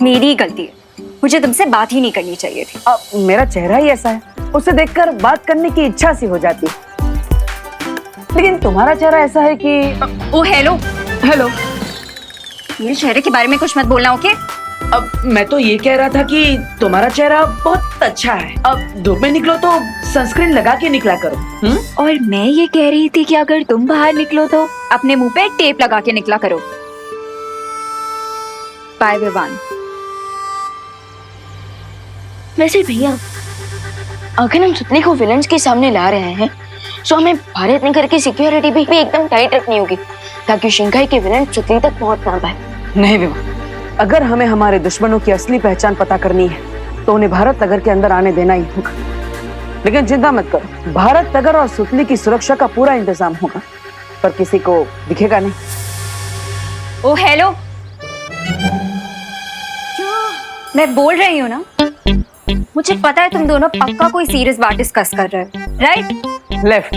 मेरी गलती है। मुझे तुमसे बात ही नहीं करनी चाहिए थी। अब मेरा चेहरा ही ऐसा है, उसे देखकर बात करने की इच्छा सी हो जाती है। लेकिन तुम्हारा चेहरा ऐसा है कि ओ हेलो, हेलो। मेरे चेहरे के बारे में कुछ मत बोलना, ओके? अब मैं तो ये कह रहा था कि तुम्हारा चेहरा बहुत अच्छा है। अब धूप में निकलो तो सनस्क्रीन लगा के निकला करो। और मैं ये कह रही थी कि अगर तुम बाहर निकलो तो अपने मुंह पे टेप लगा के निकला करो। बाय विवान। वैसे भैया, अगर हम सुतली को विलन्स के सामने ला रहे हैं तो हमें भारत नगर की सिक्योरिटी भी एकदम टाइट रखनी होगी ताकि शिंकाई के विलन सुतली तक पहुंच ना पाए। नहीं विवान, अगर हमें हमारे दुश्मनों की असली पहचान पता करनी है तो उन्हें भारत नगर के अंदर आने देना ही होगा। लेकिन चिंता मत करो, भारत नगर और सुतली की सुरक्षा का पूरा इंतजाम होगा, पर किसी को दिखेगा नहीं। ओ हेलो, मैं बोल रही हूँ ना, मुझे पता है तुम दोनों पक्का कोई सीरियस बात डिस्कस कर रहे हो, राइट? लेफ्ट,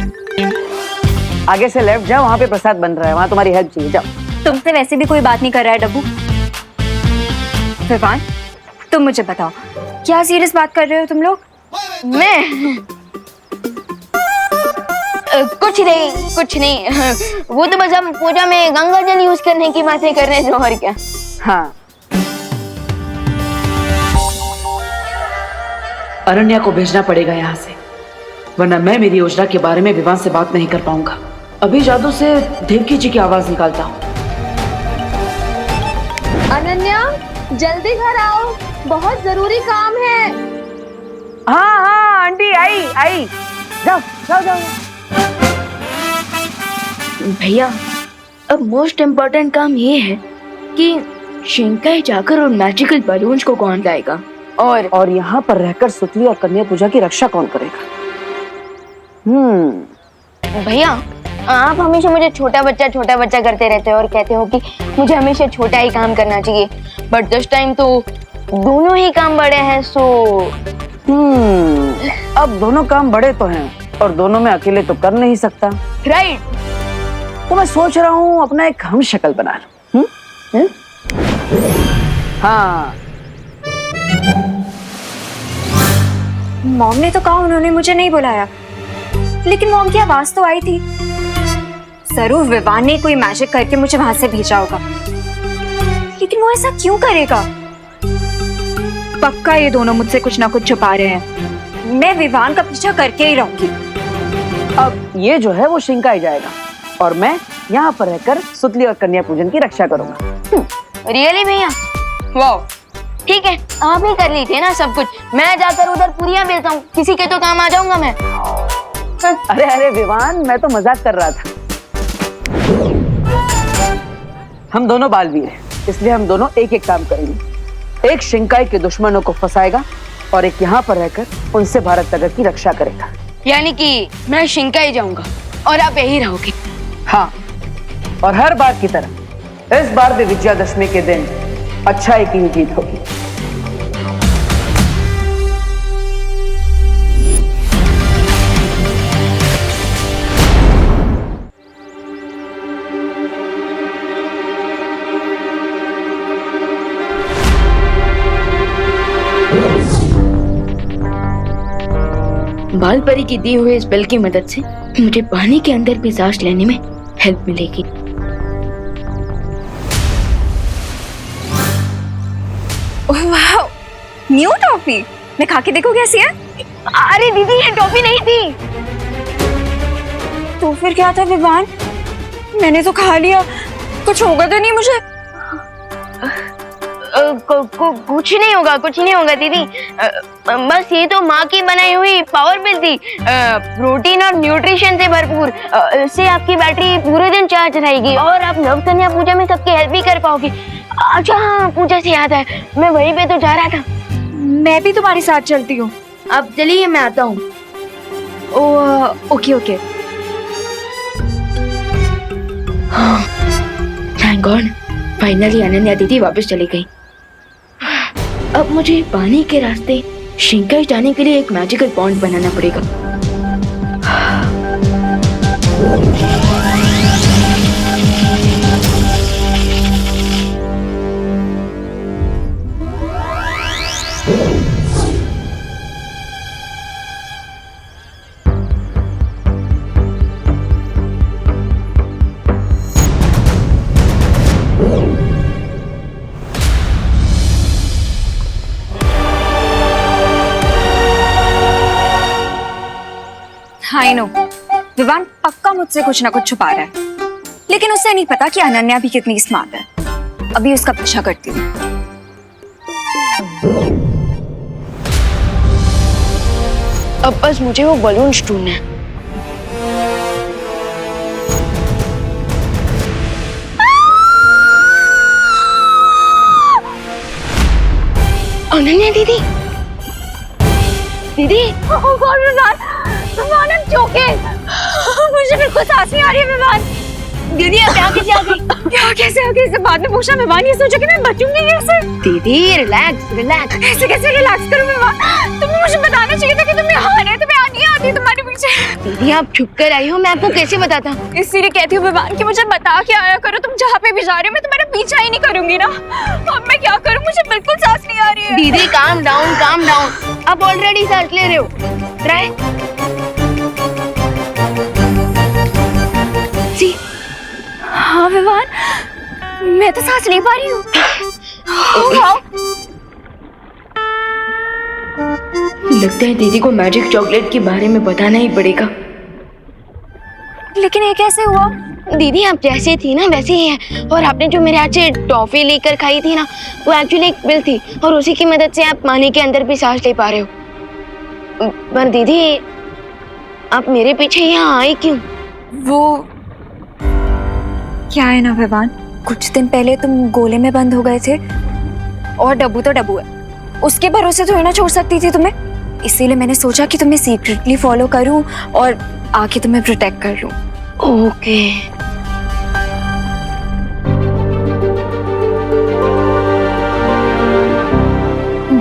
आगे से लेफ्ट जाओ, वहां पे प्रसाद बन रहा है, वहां तुम्हारी हेल्प चाहिए, जाओ। तुमसे वैसे भी कोई बात नहीं कर रहा है डब्बू। विवान, तुम मुझे बताओ, क्या सीरियस बात कर रहे हो तुम लोग? मैं कुछ नहीं वो तो बस हम पूजा में गंगा जल यूज करने की बातें कर रहे थे, और क्या। हाँ, अरण्या को भेजना पड़ेगा यहाँ से, वरना मैं मेरी योजना के बारे में विवान से बात नहीं कर पाऊंगा। अभी जादू से देवकी जी की आवाज निकालता हूँ। अनन्या, जल्दी घर आओ, बहुत जरूरी काम है। हाँ हाँ आंटी, आई, जाओ जाओ जाओ। भैया, अब मोस्ट इम्पोर्टेंट काम ये है कि शिंकाई जाकर और मैजिकल बलून्स को कौन लाएगा, और यहाँ पर रहकर सुतली और कन्या पूजा की रक्षा कौन करेगा? भैया, आप हमेशा मुझे छोटा बच्चा करते रहते हो और कहते हो कि मुझे हमेशा छोटा ही काम करना चाहिए, बट दिस टाइम तो दोनों ही काम बड़े हैं। सो अब दोनों काम बड़े तो हैं और दोनों में अकेले तो कर नहीं सकता, राइट? तो मैं सोच रहा हूँ अपना एक हम शक्ल बना लूं। हाँ, मॉम ने तो कहा उन्होंने मुझे नहीं बुलाया, लेकिन मॉम की आवाज तो आई थी। जरूर विवान ने कोई मैजिक करके मुझे वहां से भेजा होगा, लेकिन वो ऐसा क्यों करेगा? पक्का ये दोनों मुझसे कुछ ना कुछ छुपा रहे हैं। मैं विवान का पीछा करके ही रहूंगी। अब ये जो है वो शिंकाई जाएगा और मैं यहाँ पर रहकर सुतली और कन्या पूजन की रक्षा करूंगा। रियली भैया? वाह, ठीक है, आप ही कर ली थे ना सब कुछ। मैं जाकर उधर पूरियां बेचता हूँ, किसी के तो काम आ जाऊंगा मैं। अरे अरे विवान, मैं तो मजाक कर रहा था। हम दोनों बालवीर हैं, इसलिए हम दोनों एक एक काम करेंगे। एक शिंकाई के दुश्मनों को फंसाएगा और एक यहाँ पर रहकर उनसे भारत नगर की रक्षा करेगा। यानी कि मैं शिंकाई जाऊंगा और आप यही रहोगे? हाँ, और हर बार की तरह इस बार भी विजयादशमी के दिन अच्छाई की जीत होगी। बाल परी की दी हुई इस बेल की मदद से मुझे पानी के अंदर भी सांस लेने में हेल्प मिलेगी। वाह, न्यू टॉफी। मैं खा के देखो कैसी है। अरे दीदी, ये टॉफी नहीं थी। तो फिर क्या था विवान? मैंने तो खा लिया, कुछ होगा तो नहीं मुझे? कुछ नहीं होगा दीदी। बस ये तो माँ की बनाई हुई पावर पिल थी, प्रोटीन और न्यूट्रिशन से भरपूर। इससे आपकी बैटरी पूरे दिन चार्ज रहेगी और आप नव कन्या पूजा में सबकी हेल्प भी कर पाओगे। अच्छा हाँ, पूजा से याद है, मैं वहीं पे तो जा रहा था। मैं भी तुम्हारे साथ चलती हूँ। अब चलिए, मैं आता हूँ। Okay okay. Thank God, finally Ananya दीदी वापस चली गई। अब मुझे पानी के रास्ते शिंकाई जाने के लिए एक मैजिकल पॉन्ड बनाना पड़ेगा। आई नो विवान पक्का मुझसे कुछ ना कुछ छुपा रहा है, लेकिन उसे नहीं पता कि अनन्या भी कितनी स्मार्ट है। अभी उसका पीछा करती हूँ। अब बस मुझे वो बलून्स ढूंढना है। अनन्या दीदी, दीदी, मुझे बिल्कुल सांस नहीं आ रही है विवान। दीदी आप यहाँ कैसे आ गई? क्या कैसे आगे से बाद में पूछा विवान, ये सोचा कि मैं बचूंगी कैसे? दीदी रिलैक्स रिलैक्स। ऐसे कैसे रिलैक्स करूं विवान? तुम्हें मुझे बताना चाहिए था कि तुम यहाँ आ रहे, तुम्हें आनी आती तुम्हारे पीछे। दीदी आप छुप कर आई हो, मैं आपको कैसे बताता? इसीलिए कहती हूँ विवान कि मुझे बता के आया करो, तुम जहाँ पे भी जा रहे हो मैं तुम्हारा पीछा ही नहीं करूंगी ना। अब मैं क्या करूँ, मुझे बिल्कुल सांस नहीं आ रही है। दीदी काम डाउन काम डाउन, आप ऑलरेडी सांस ले रहे हो। ट्राई। हाँ विवान, मैं तो सांस नहीं पा रही हूँ। लगता है दीदी को मैजिक चॉकलेट के बारे में बताना ही पड़ेगा। लेकिन ये कैसे हुआ? दीदी आप जैसे थी ना वैसे ही है, और आपने जो मेरे हाथ से टॉफी लेकर खाई थी ना, वो एक्चुअली एक पिल थी, और उसी की मदद से आप पानी के अंदर भी सांस ले पा रहे हो। पर दीदी आप मेरे पीछे यहाँ आई क्यों? वो क्या है ना विवान, कुछ दिन पहले तुम गोले में बंद हो गए थे, और डब्बू तो डब्बू है, उसके भरोसे थोड़ी ना छोड़ सकती थी तुम्हें। इसीलिए मैंने सोचा कि तुम्हें सीक्रेटली फॉलो करूं और आके तुम्हें प्रोटेक्ट कर लूं। ओके।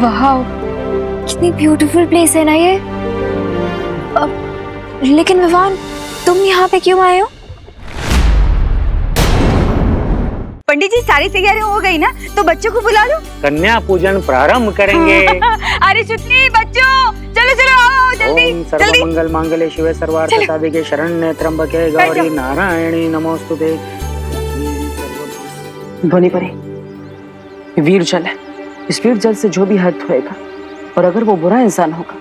वाह, कितनी ब्यूटीफुल प्लेस है ना ये। लेकिन विवान तुम यहाँ पे क्यों आए हो? पंडित जी सारी तैयारी हो गई ना, तो बच्चों को बुला लो। कन्या पूजन प्रारंभ करेंगे। अरे चुटनी बच्चों, चलो चलो आओ जल्दी ओम सर्वमंगल मांगल्ये शिवे सर्वार्थ साधिके शरण्ये त्र्यंबके गौरी नारायणी नमोस्तुते। ध्वनि परे, वीर जल है, इस वीर जल से जो भी हर्ट होएगा, और अगर वो बुरा इंसान होगा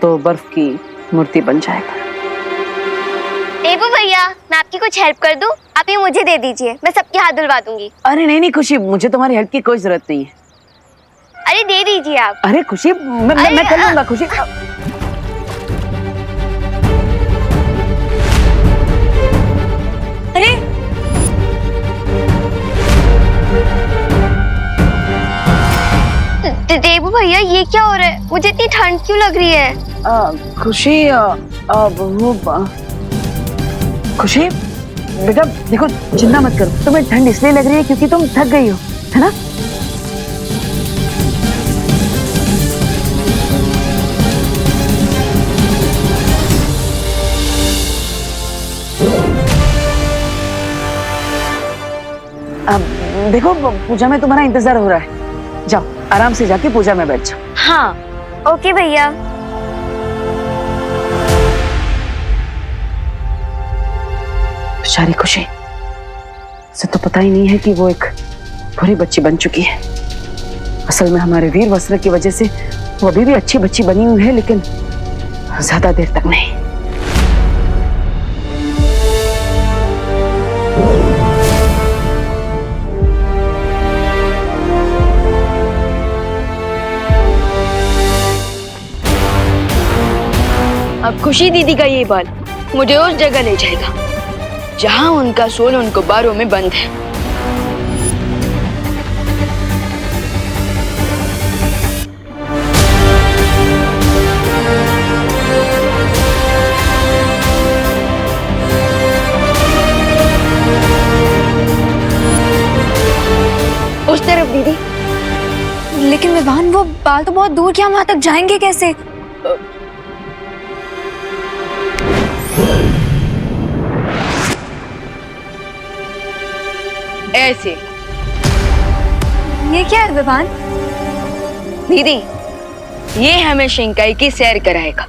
तो बर्फ की मूर्ति बन जाएगा। देवू भैया, मैं आपकी कुछ हेल्प कर दूं? आप ये मुझे दे दीजिए, मैं सबके हाथ धुलवा दूंगी। अरे नहीं नहीं खुशी, मुझे तुम्हारी हेल्प की कोई जरूरत नहीं है। अरे दे दीजिए आप। अरे खुशी, मैं कर लूंगा खुशी। अरे देवू भैया ये क्या हो रहा है? मुझे इतनी ठंड क्यों लग रही है? खुशी खुशी बेटा देखो, चिंता मत करो, तुम्हें ठंड इसलिए लग रही है क्योंकि तुम थक गई हो, है ना? अब देखो पूजा में तुम्हारा इंतजार हो रहा है, जाओ आराम से जाके पूजा में बैठ जाओ। हाँ ओके भैया। बेचारी खुशी, इसे तो पता ही नहीं है कि वो एक बुरी बच्ची बन चुकी है। असल में हमारे वीर वस्त्र की वजह से वो अभी भी अच्छी बच्ची बनी हुई है, लेकिन ज्यादा देर तक नहीं। अब खुशी दीदी का ये बाल मुझे उस जगह ले जाएगा जहां उनका सोल उनको बारों में बंद है। उस तरफ दीदी। लेकिन विवान वो बाल तो बहुत दूर, क्या वहां तक जाएंगे कैसे? ऐसे। ये क्या है विवान? दीदी ये हमें शिंकाई की सैर कराएगा।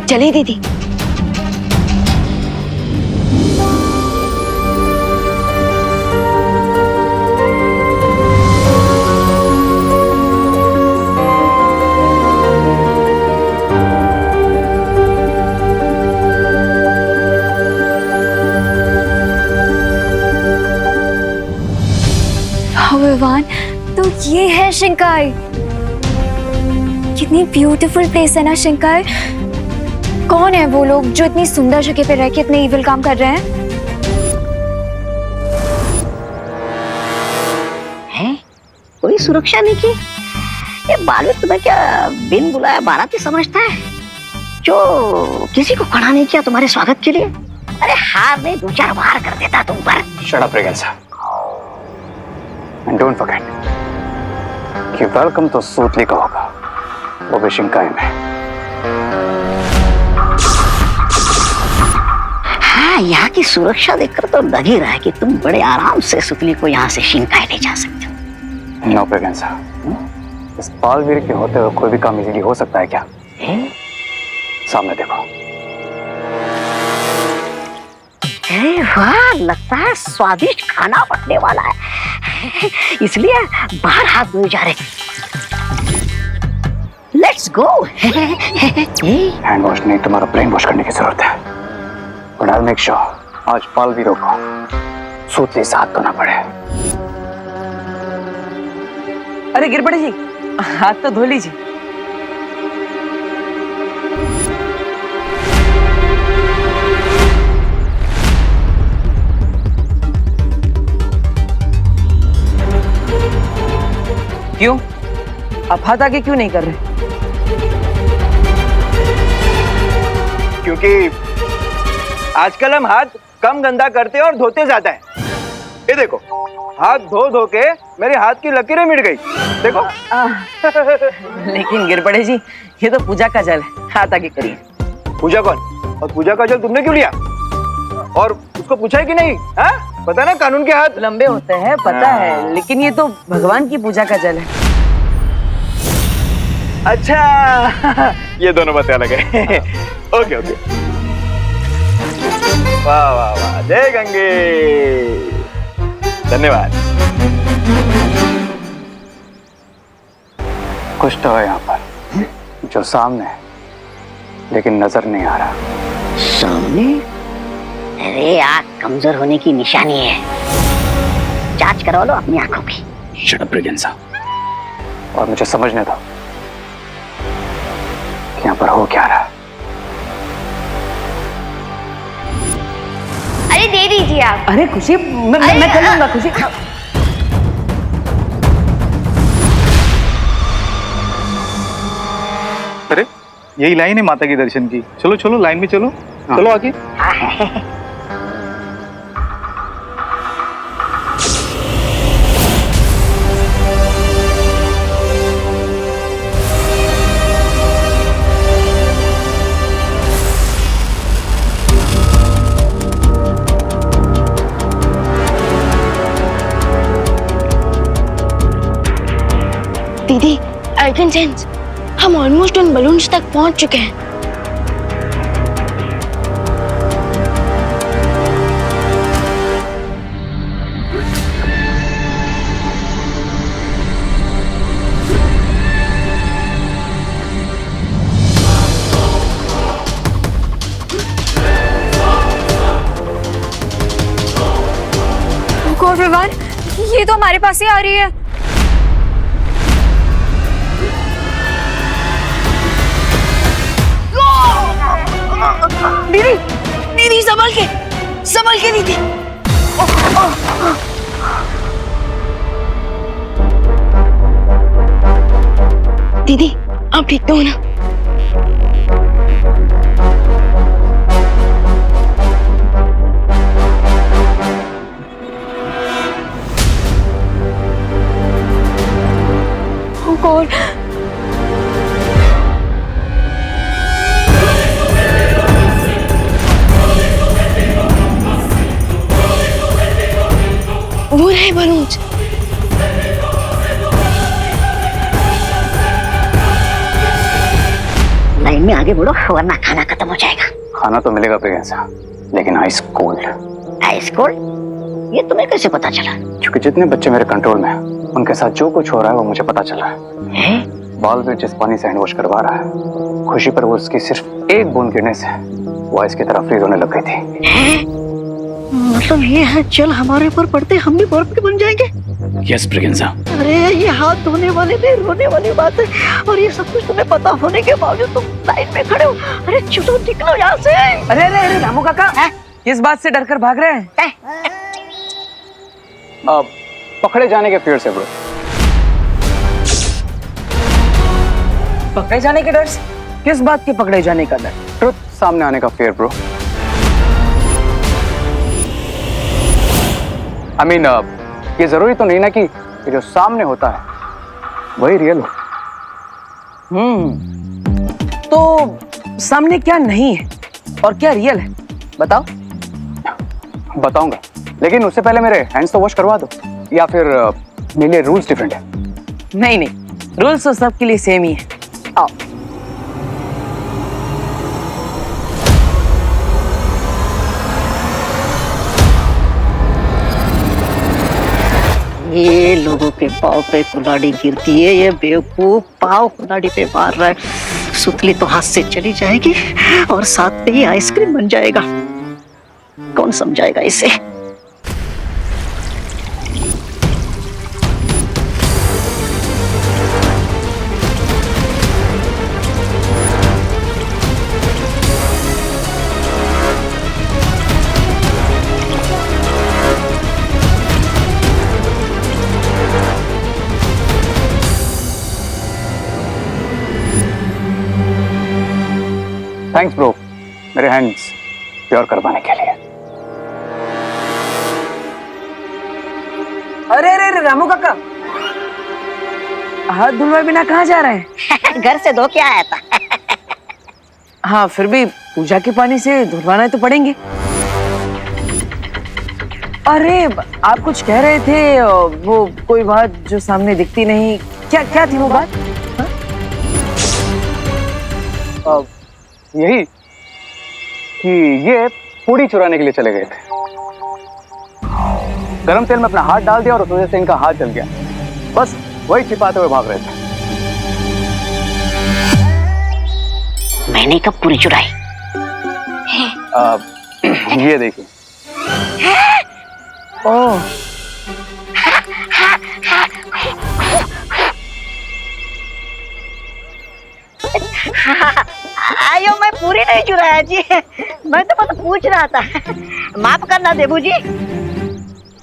चलिए दीदी। विवान, तो ये है शिंकाई। कितनी ब्यूटीफुल प्लेस है ना शिंकाई। कौन है वो लोग जो इतनी सुंदर जगह पे रह के इतने इविल काम कर रहे हैं? कोई सुरक्षा नहीं की? ये बालू तुम्हें क्या बिन बुलाया बाराती समझता है, जो किसी को खड़ा नहीं किया तुम्हारे स्वागत के लिए? अरे हार नहीं 2-4 बार कर देता तुम पर। Shut up, Regensa. And don't forget कि वेलकम तो सूतली का होगा, वो भी शिंकाई में। हाँ, यहाँ की सुरक्षा देखकर तो लग ही रहा है कि तुम बड़े आराम से सुतली को यहाँ से शिंकाई ले जा सकते हो। नो प्रेगेंसा, इस बालवीर के होते हुए कोई भी काम इजीली हो सकता है क्या? सामने देखो। अरे वाह, लगता है स्वादिष्ट खाना बनने वाला है, इसलिए बाहर हाथ धोए जा रहे। Let's go. हैंड वॉश नहीं, तुम्हारा ब्रेन वॉश करने की जरूरत है। बट आई मेक श्योर आज बालवीरों को सूतली से हाथ धोना पड़े। अरे गिरपड़े जी, हाथ तो धो लीजिए। क्यों? आप हाथ आगे क्यों नहीं कर रहे? क्योंकि आजकल हम हाथ कम गंदा करते हैं और धोते ज्यादा है। ये देखो, हाथ धो धो के मेरे हाथ की लकीरें मिट गई। देखो। लेकिन गिरपड़े जी, ये तो पूजा का जल है, हाथ आगे करिए। पूजा कौन? और पूजा का जल तुमने क्यों लिया? और उसको पूछा है कि नहीं? हाँ? पता ना कानून के हाथ लंबे होते हैं, पता है, लेकिन ये तो भगवान की पूजा का जल है। अच्छा, ये दोनों बातें अलग है। Okay okay. वाह वाह वाह, जय गंगे। धन्यवाद। कुछ तो है यहाँ पर जो सामने है, लेकिन नजर नहीं आ रहा। सामने? अरे आँख कमजोर होने की निशानी है, जांच करवा लो अपनी आंखों की। शट अप रेगेंसा, और मुझे समझने दो कि यहाँ पर हो क्या रहा है। अरे दे दीजिए आप। अरे खुशी, मैं कर लूंगा खुशी। अरे यही लाइन है माता के दर्शन की। चलो चलो लाइन में चलो। चलो आगे। दीदी, आई कैन सेंस हम ऑलमोस्ट उन बलून्स तक पहुंच चुके हैं। गॉड विवान, ये तो हमारे पास ही आ रही है। दीदी, दीदी संभल के दीदी। दीदी, आप ठीक तो हो ना? Oh God. वो रहे बलून्स। लाइन में आगे बढ़ो वरना खाना खत्म हो जाएगा। खाना तो मिलेगा प्रेगेंसा, लेकिन आइस कोल्ड। Ice cold? ये तुम्हें कैसे पता चला? क्योंकि जितने बच्चे मेरे कंट्रोल में हैं, उनके साथ जो कुछ हो रहा है वो मुझे पता चला है। बालवीर जिस पानी से हैंड वॉश करवा रहा है, खुशी पर वो उसकी सिर्फ एक बूंद गिरने से वो आइस की तरह फ्रीज होने लग गई थी। मतलब ये है जल हमारे ऊपर पड़ते हम भी बर्फ के बन जाएंगे। यस ब्रिगेंजा। अरे ये हाथ धोने वाले भी रोने वाली बात है, और ये सब कुछ तुम्हें पता होने के बावजूद तुम लाइन में खड़े हो। अरे चलो निकलो यहाँ से। अरे अरे अरे रामू काका, किस बात से डरकर भाग रहे हैं? पकड़े जाने के फियर से ब्रो। पकड़े जाने के डर से? किस बात के पकड़े जाने का डर? ट्रुथ सामने आने का फियर ब्रो। आई मीन ये जरूरी तो नहीं ना कि ये जो सामने होता है वही रियल हो। तो सामने क्या नहीं है और क्या रियल है, बताओ। बताऊंगा, लेकिन उससे पहले मेरे हैंड्स तो वॉश करवा दो, या फिर मेरे लिए रूल्स डिफरेंट है? नहीं नहीं, रूल्स तो सबके लिए सेम ही है। आओ। ये लोगों के पाँव पे कुल्हाड़ी गिरती है, ये बेवकूफ पाँव कुल्हाड़ी पे मार रहा है। सुतली तो हाथ से चली जाएगी और साथ पे ही आइसक्रीम बन जाएगा। कौन समझाएगा इसे? थैंक्स ब्रो, मेरे हैंड्स प्योर करवाने के लिए। अरे अरे अरे रामू काका, हाथ धुलवाए बिना कहाँ जा रहे हैं? घर से धो के आया था। हाँ, फिर भी पूजा के पानी से धुलवाना तो पड़ेंगे। अरे आप कुछ कह रहे थे, वो कोई बात जो सामने दिखती नहीं, क्या क्या थी वो बात? यही कि ये पूड़ी चुराने के लिए चले गए थे। गरम तेल में अपना हाथ डाल दिया और उस वजह से इनका हाथ जल गया। बस वही छिपाते हुए भाग रहे थे। मैंने कब पूरी चुराई? ये देखिए। ओह, आयो, मैं पूरी नहीं चुराया जी, मैं तो बस पूछ रहा था। माफ करना देबू जी।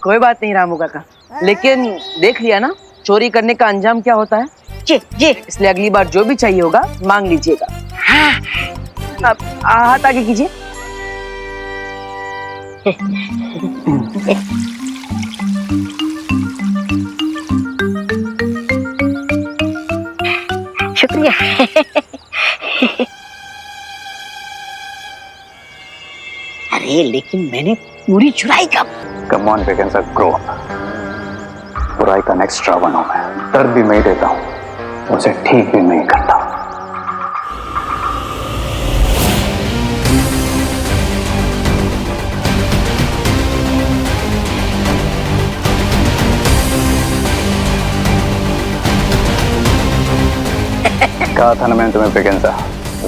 कोई बात नहीं रामू काका, लेकिन देख लिया ना चोरी करने का अंजाम क्या होता है। जी जी, इसलिए अगली बार जो भी चाहिए होगा मांग लीजिएगा। हाँ। अब हाथ आगे कीजिए। शुक्रिया। अरे लेकिन मैंने पूरी चुराई कब? कम ऑन वेकेंसा, ग्रो अप। बुराई का नेक्स्ट रावण हूं मैं। दर्द भी मैं देता हूं, उसे ठीक भी नहीं करता। कहा था ना मैंने तुम्हें वेकेंसा,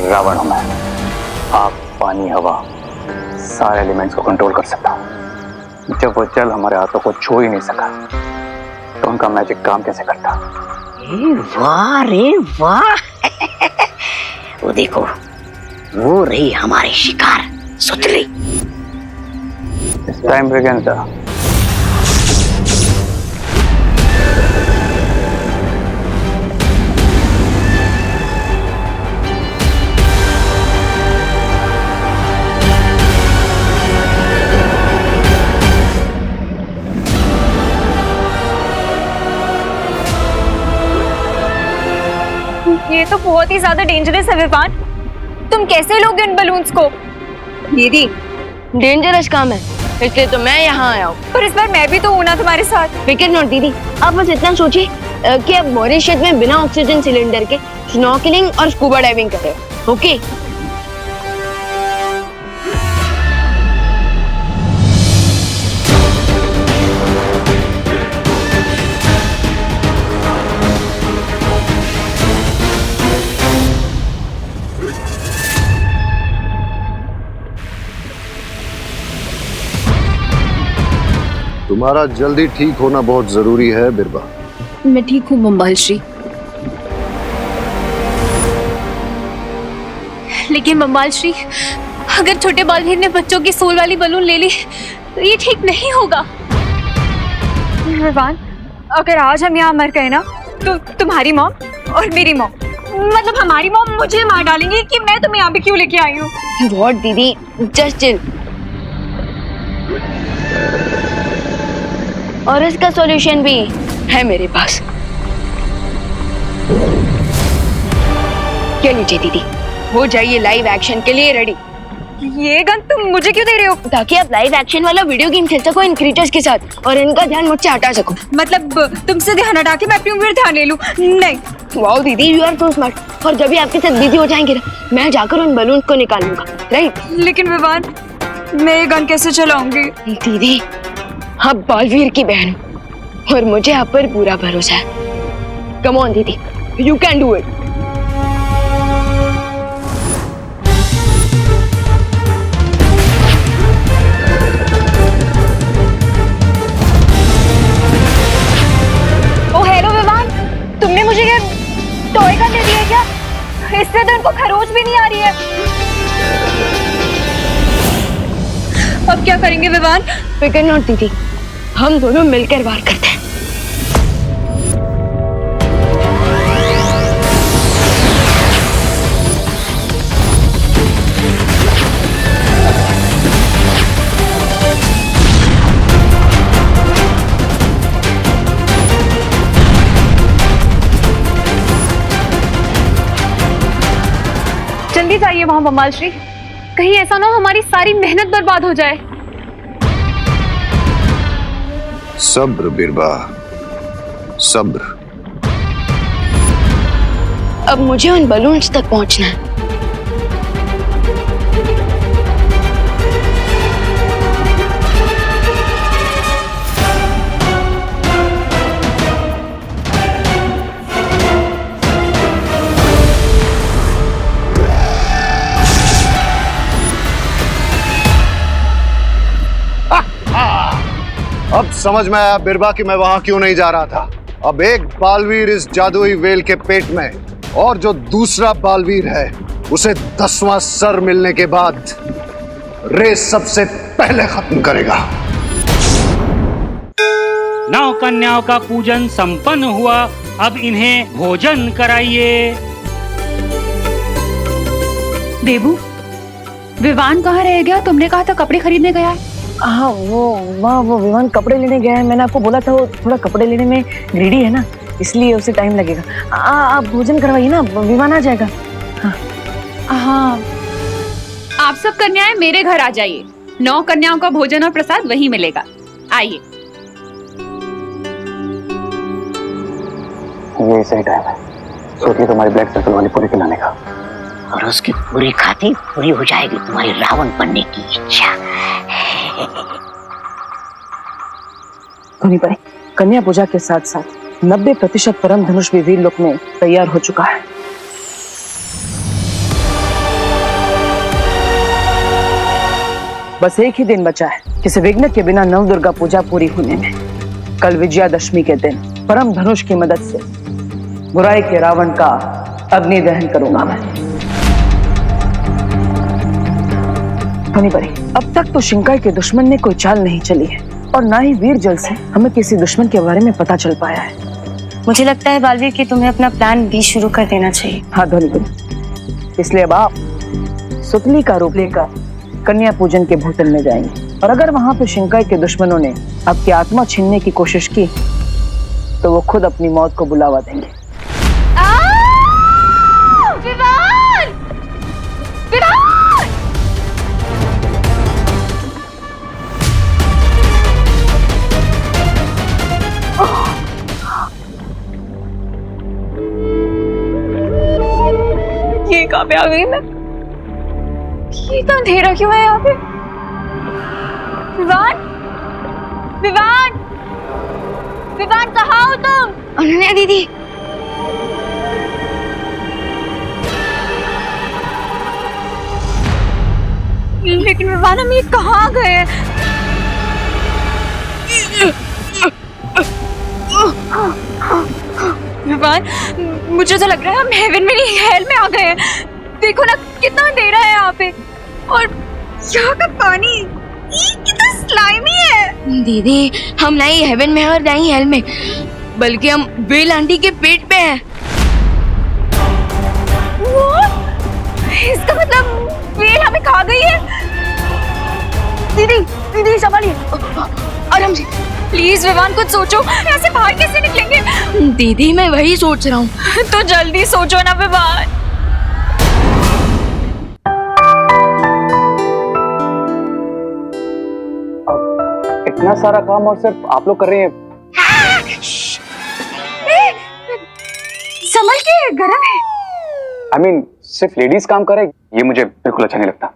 रावण हूं मैं। आग, पानी, हवा, सारे एलिमेंट्स को कंट्रोल कर सकता हूं। जब वो जल हमारे हाथों को छू ही नहीं सका तो उनका मैजिक काम कैसे करता? वाह रे वाह। वो देखो, वो रही हमारी शिकार सुतली। इस टाइम वेकेंसा ये तो बहुत ही ज्यादा डेंजरस है विवान। तुम कैसे लोगे उन बलून्स को? दीदी, डेंजरस काम है, इसलिए तो मैं यहाँ आया हूँ। पर इस बार मैं भी तो हूं ना तुम्हारे साथ। फिक्र नॉट दीदी, आप बस इतना सोचिए कि आप मॉरिशस में बिना ऑक्सीजन सिलेंडर के स्नॉर्कलिंग और स्कूबा डाइविंग कर रहे हो। ओके? तुम्हारा जल्दी ठीक होना बहुत जरूरी है बिरबा। मैं ठीक हूँ बम्बाल श्री, लेकिन बम्बाल श्री अगर छोटे बालवीर ने बच्चों की सोल वाली बलून ले ली तो ये ठीक नहीं होगा। विवान, अगर आज हम यहाँ मर गए ना तो तुम्हारी मॉम और मेरी मॉम, मतलब हमारी मॉम मुझे मार डालेंगी कि मैं तुम्हें यहाँ पे क्यों लेके आई हूँ। व्हाट दीदी, जस्ट चिल। और इसका सॉल्यूशन भी है मेरे पास। क्या लीजिए दीदी, हो जाइए लाइव एक्शन के लिए रेडी। ये गन तुम मुझे क्यों दे रहे हो? ताकि आप लाइव एक्शन वाला वीडियो गेम खेल सको इन क्रिएटर्स के साथ और इनका ध्यान मुझसे हटा सको। मतलब तुमसे ध्यान हटा के मैं अपने ऊपर ध्यान ले लूं? नहीं। वाओ दीदी, यू आर सो स्मार्ट। और जब भी आपके साथ बिजी हो जाएंगे ना, मैं जाकर उन बलून को निकालूंगा, राइट? लेकिन विवान, मैं ये गन कैसे चलाऊंगी? दीदी, आप बालवीर की बहन हो और मुझे आप पर पूरा भरोसा है। कम ऑन दीदी, यू कैन डू इट। तुमने मुझे ये टॉय गन दे दिया क्या? इससे तो इनको खरोच भी नहीं आ रही है। अब क्या करेंगे विवान? फिकर नॉट दीदी, हम दोनों मिलकर वार करते हैं। जल्दी जाइए वहां बम्बाल श्री, कहीं ऐसा ना हो हमारी सारी मेहनत बर्बाद हो जाए। सब्र बिरबा, सब्र। अब मुझे उन बलून्स तक पहुंचना है। अब समझ में आया बिरबा कि मैं वहां क्यों नहीं जा रहा था। अब एक बालवीर इस जादुई वेल के पेट में और जो दूसरा बालवीर है उसे 10वां सर मिलने के बाद रेस सबसे पहले खत्म करेगा। 9 कन्याओं का पूजन संपन्न हुआ, अब इन्हें भोजन कराइए। देबू, विवान कहाँ रह गया? तुमने कहा था कपड़े खरीदने गया है। हाँ, वो विवान कपड़े लेने गया है। मैंने आपको बोला था वो थोड़ा कपड़े लेने में ग्रीडी है ना, इसलिए उसे टाइम लगेगा। आप भोजन करवाइए ना, विवान आ जाएगा। हाँ, आप सब कन्याएं मेरे घर आ जाइए। 9 कन्याओं का भोजन और प्रसाद वहीं मिलेगा। आइए। ये सही टाइम है सोचिए तुम्हारी ब्लैक सर्कल वाली पूरी पिलाने का। और उसकी पूरी खाती पूरी हो जाएगी तुम्हारी रावण बनने की इच्छा। धोनी भाई, कन्या पूजा के साथ साथ 90% परम धनुष भी वीर लोक में तैयार हो चुका है। बस एक ही दिन बचा है किसी विघ्न के बिना नव दुर्गा पूजा पूरी होने में। कल विजयादशमी के दिन परम धनुष की मदद से बुराई के रावण का अग्नि दहन करूंगा मैं। धोनी भाई, अब तक तो शिंकाई के दुश्मन ने कोई चाल नहीं चली है और ना ही वीर जल से हमें किसी दुश्मन के बारे में पता चल पाया है। मुझे लगता है बालवीर कि तुम्हें अपना प्लान बी शुरू कर देना चाहिए। हाँ धोनी भाई, इसलिए अब आप सुतली का रूप लेकर कन्या पूजन के भूतल में जाएंगे और अगर वहां पे शिंकाई के दुश्मनों ने आपकी आत्मा छीनने की कोशिश की तो वो खुद अपनी मौत को बुलावा देंगे। विवान! विवान! ये कहाँ पे आ गई मैं? ये इतना अंधेरा क्यों है यहाँ पे? विवान! विवान! विवान कहाँ हो तुम? अनन्या दीदी, लेकिन विवान, हम ये कहाँ गए? विवान, मुझे तो लग रहा है हम हेवन में नहीं हेल में आ गए हैं। देखो ना कितना अंधेरा है यहाँ पे, और यहाँ का पानी कितना स्लाइमी है। दीदी, हम ना ही हेवन में और ना ही हेल में, बल्कि हम वेल आंटी के पेट पे हैं। इसका मतलब वेल हमें खा गई है। दीदी, दीदी संभालिए, आराम से। प्लीज विवान, कुछ सोचो, ऐसे बाहर कैसे निकलेंगे? दीदी मैं वही सोच रहा हूँ। तो जल्दी सोचो ना विवान। इतना सारा काम और सिर्फ आप लोग कर रही हैं। संभल के, गरम है। I mean, सिर्फ लेडीज काम करे ये मुझे बिल्कुल अच्छा नहीं लगता।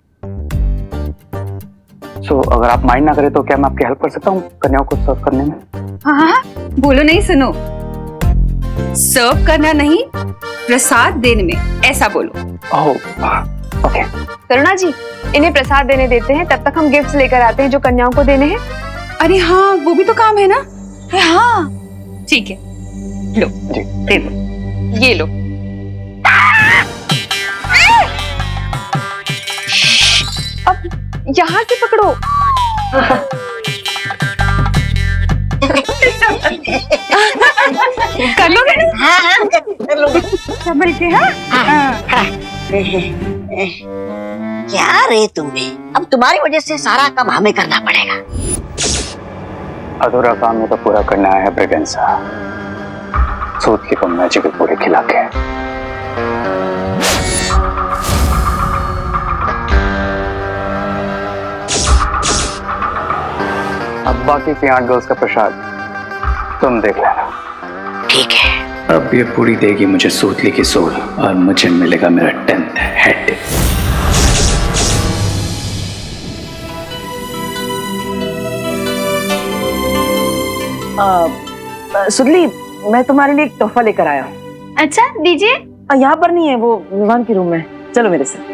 So, अगर आप माइंड ना करें तो क्या मैं आपकी हेल्प कर सकता हूँ कन्याओं को सर्व करने में? हाँ, बोलो नहीं, सुनो। सर्व करना नहीं, प्रसाद देने में, ऐसा बोलो। ओह, ओके। करुणा जी, इन्हें प्रसाद देने देते हैं, तब तक हम गिफ्ट्स लेकर आते हैं जो कन्याओं को देने हैं। अरे हाँ, वो भी तो काम है ना। हाँ, ठीक है, लो जी, दे दो, ये लो। अब यहाँ से पकड़ो। कर लोगे ना? हाँ, कर लोगे। संभल के। हाँ, क्या रे तुम्हें, अब तुम्हारी वजह से सारा काम हमें करना पड़ेगा। अधूरा काम में तो पूरा करना है ब्रिगेंसा। सूतली को मैजिक पूरे खिला के। अब बाकी की 8 गर्ल्स का प्रसाद तुम देख लेना। ठीक है। अब ये पूरी देगी मुझे सूतली की सोल, और मुझे मिलेगा मेरा 10th हेड। सुदली, मैं तुम्हारे लिए एक तोहफा लेकर आया हूँ। अच्छा, दीजिए। यहाँ पर नहीं है, वो विवान के रूम में। चलो मेरे साथ।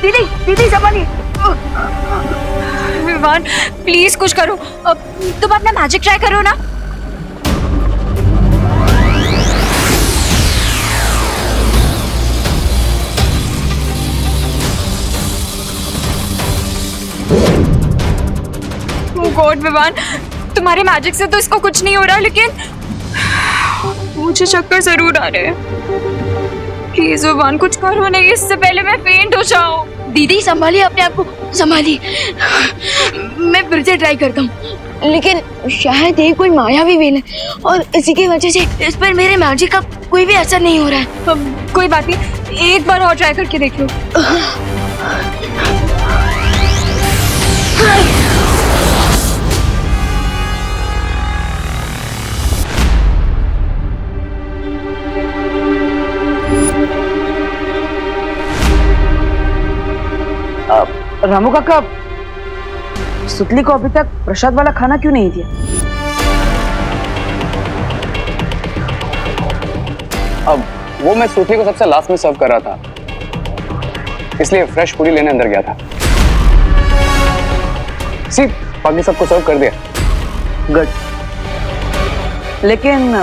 दीदी, दीदी संभालिए। विवान, प्लीज कुछ करो। तुम अपना मैजिक ट्राई करो ना। गॉड विवान, तुम्हारे मैजिक से तो इसको कुछ नहीं हो रहा, लेकिन मुझे चक्कर जरूर आ रहे हैं। प्लीज विवान, कुछ करो नहीं, इससे पहले मैं फेंट हो जाऊं। दीदी संभालिए अपने आप को, संभालिए। मैं फिर से ट्राई करता हूँ, लेकिन शायद ये कोई मायावी वेल है और इसी की वजह से इस पर मेरे मैजिक का कोई भी असर नहीं हो रहा है। कोई बात नहीं, एक बार और ट्राई करके देख लो। रामू काका, सुतली को अभी तक प्रसाद वाला खाना क्यों नहीं दिया? अब वो मैं सूतली को सबसे लास्ट में सर्व कर रहा था, इसलिए फ्रेश पूरी लेने अंदर गया था। बाकी सबको सर्व कर दिया। गुड। लेकिन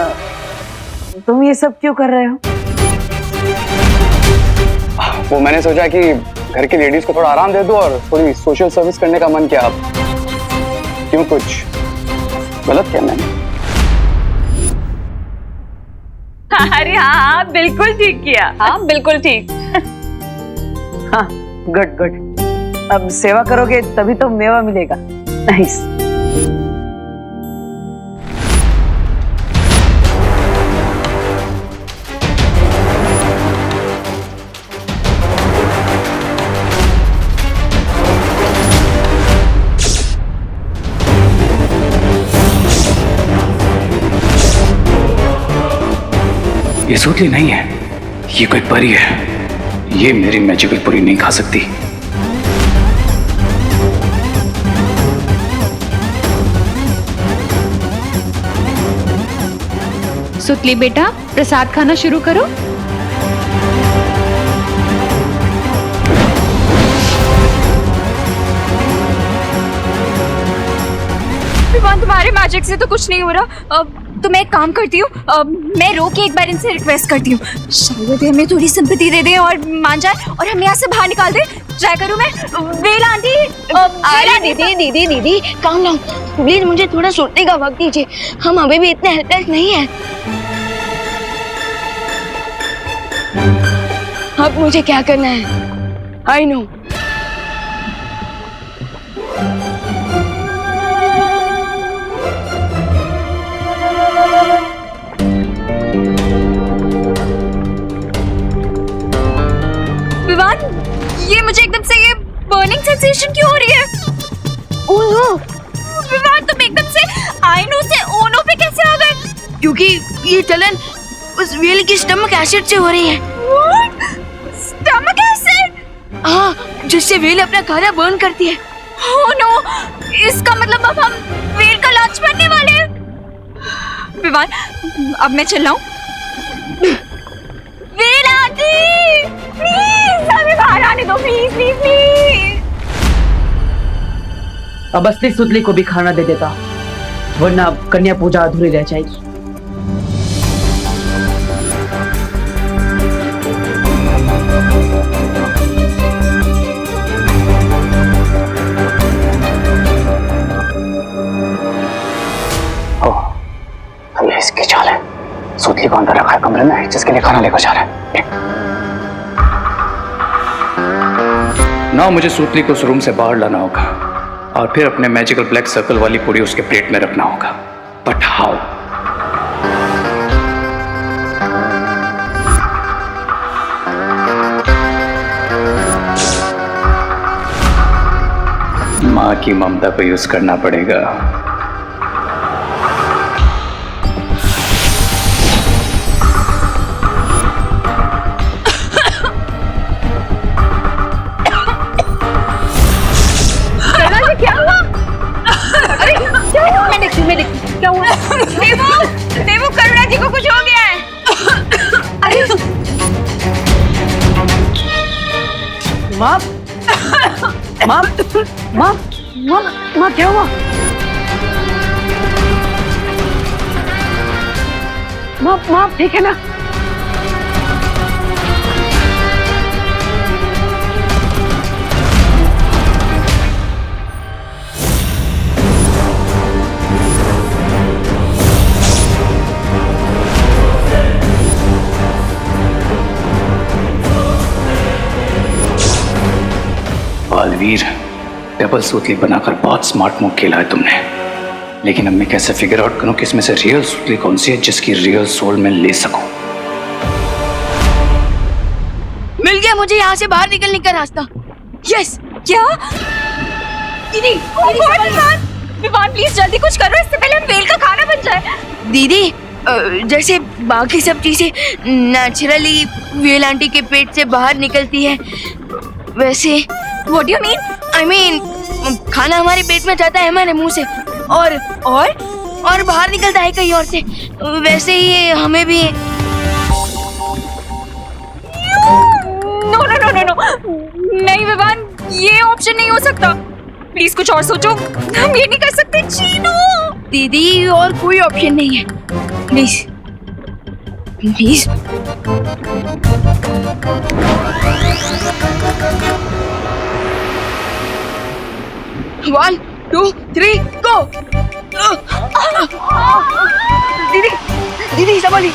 तुम ये सब क्यों कर रहे हो? वो मैंने सोचा कि घर की लेडीज को थोड़ा आराम दे दो और थोड़ी सोशल सर्विस करने का मन किया। अब क्यों, कुछ गलत किया मैंने? अरे हाँ, बिल्कुल ठीक किया। हाँ, बिल्कुल ठीक। हाँ, गुड गुड। अब सेवा करोगे तभी तो मेवा मिलेगा। नाइस। ये सूतली नहीं है, ये कोई परी है। ये मेरी मैजिकल पूरी नहीं खा सकती। सुतली बेटा, प्रसाद खाना शुरू करो। विवान, तुम्हारे मैजिक से तो कुछ नहीं हो रहा। तो मैं एक काम करती हूँ, मैं रो के एक बार इनसे रिक्वेस्ट करती हूँ, शायद हमें थोड़ी सिंपैथी दे दे और मान जाए और हमें यहाँ से बाहर निकाल दे। ट्राई करूँ मैं। वेल आंटी, अरे दीदी दीदी काम डाउन प्लीज, मुझे थोड़ा सोचने का वक्त दीजिए। हम अभी भी इतने हेल्पलेस नहीं है। अब मुझे क्या करना है? I know. विवान, ये मुझे एकदम से ये बर्निंग सेंसेशन क्यों हो रही है? ओह नो विवान, तुम एकदम से आई नो से ओ नो पे कैसे आ गए? क्योंकि ये जलन उस व्हेल की स्टमक एसिड से हो रही है। Stomach acid? हाँ, जिससे व्हेल अपना खाना बर्न करती है। ओह नो, इसका मतलब अब हम व्हेल का लंच बनने वाले हैं। विवान, अब मैं चल रहा हूँ। व्हेल आंटी, प्लीज हमें बाहर आने दो, प्लीज प्लीज प्लीज। अब असली सुतली को भी खाना दे देता, वरना कन्या पूजा अधूरी रह जाएगी। ये इसकी चाल है। सुतली को अंदर रखा है कमरे में, जिसके लिए खाना लेकर जा रहा है। ना मुझे सुतली को उस रूम से बाहर लाना होगा और फिर अपने मैजिकल ब्लैक सर्कल वाली पूरी उसके प्लेट में रखना होगा। But how? माँ की ममता को यूज करना पड़ेगा। क्या हुआ? अरे क्या हुआ? मैं देखती क्या हुआ? देवू, करुणा जी को कुछ हो गया है। अरे माँ माँ माँ माँ माँ क्या हुआ? माँ ठीक है ना? बालवीर, डबल सुतली बनाकर बहुत स्मार्ट मूव खेला है तुमने, लेकिन अब मैं कैसे फिगर आउट करूं कि इसमें से रियल सुतली कौन सी है जिसकी रियल सोल मैं ले सकूं? मिल गया मुझे यहाँ से बाहर निकलने का रास्ता। यस। क्या? दीदी, विवान प्लीज जल्दी कुछ करो, इससे पहले हम व्हेल का खाना बन जाए। दीदी, जैसे बाकी सब चीजें नेचुरली व्हेल आंटी के पेट से बाहर निकलती है, वैसे What do you mean? I mean, खाना हमारे पेट में जाता है हमारे मुंह से और बाहर निकलता है कहीं और से, वैसे ही हमें भी। No no no no no, नहीं विवान, ये ऑप्शन नहीं हो सकता। प्लीज कुछ और सोचो, हम ये नहीं कर सकते। चीनू दीदी, और कोई ऑप्शन नहीं है। Please please. 1 2 3 गो। दीदी दीदी संभालिए।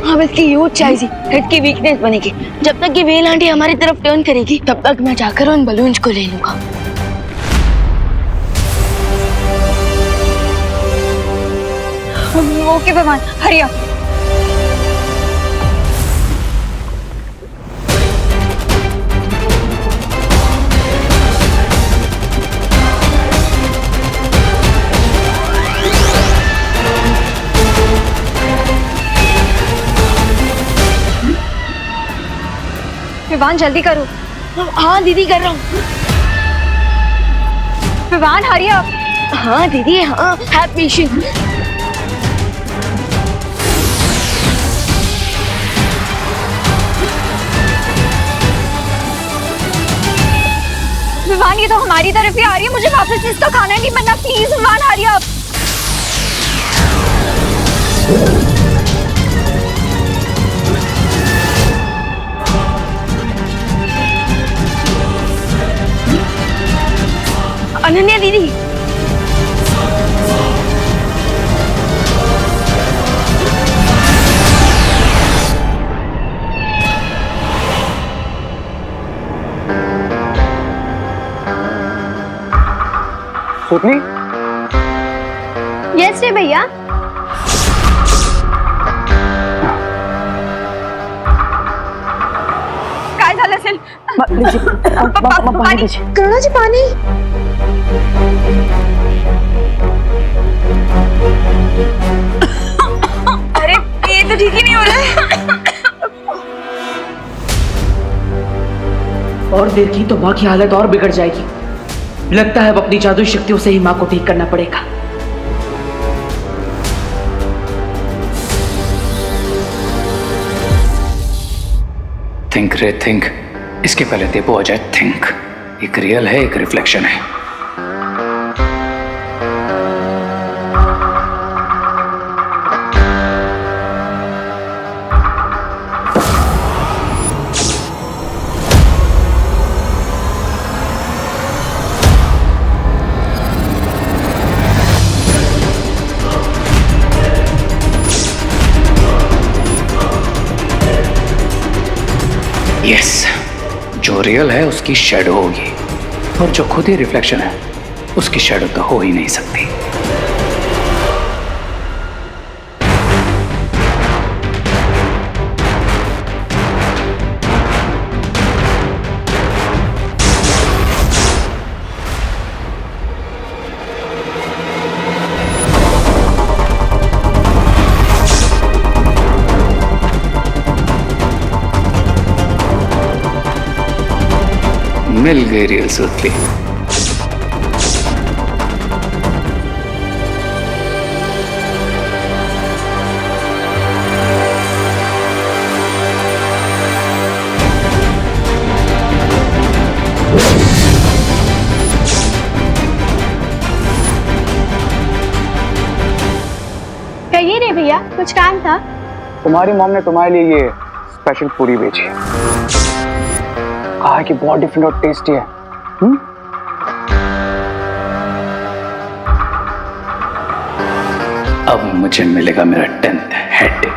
अब इसकी यूथ चाहिए, हेड की वीकनेस बनेगी। जब तक ये व्हेल आंटी हमारी तरफ टर्न करेगी, तब तक मैं जाकर उन बलून्स को ले लूंगा। Okay Vivaan, hurry up. Vivaan जल्दी करो। हाँ दीदी कर रहा हूँ। Vivaan hurry up. हाँ दीदी हाँ, हैव पेशेंस। विवान ये तो हमारी तरफ ही आ रही है, मुझे वापस इसका खाना नहीं बनना, please Vivaan hurry up. Ananya दीदी सुतली यस रे भैया। काय झालं असेल? पाणी करुणाजी, पाणी। अरे ये तो ठीक ही नहीं हो रहा है। और देर की तो माँ की हालत और बिगड़ जाएगी। लगता है अब अपनी जादुई शक्तियों से ही माँ को ठीक करना पड़ेगा। थिंक रे थिंक, इसके पहले देवो आ जाए थिंक। एक रियल है, एक रिफ्लेक्शन है। यस, जो रियल है उसकी शैडो होगी, और जो खुद ही रिफ्लेक्शन है उसकी शैडो तो हो ही नहीं सकती। मिल गई रियल सुतली। कहिए रे भैया, कुछ काम था? तुम्हारी मॉम ने तुम्हारे लिए ये स्पेशल पूरी भेजी है। कहा है कि बहुत डिफरेंट और टेस्टी है। अब मुझे मिलेगा मेरा 10th हेड।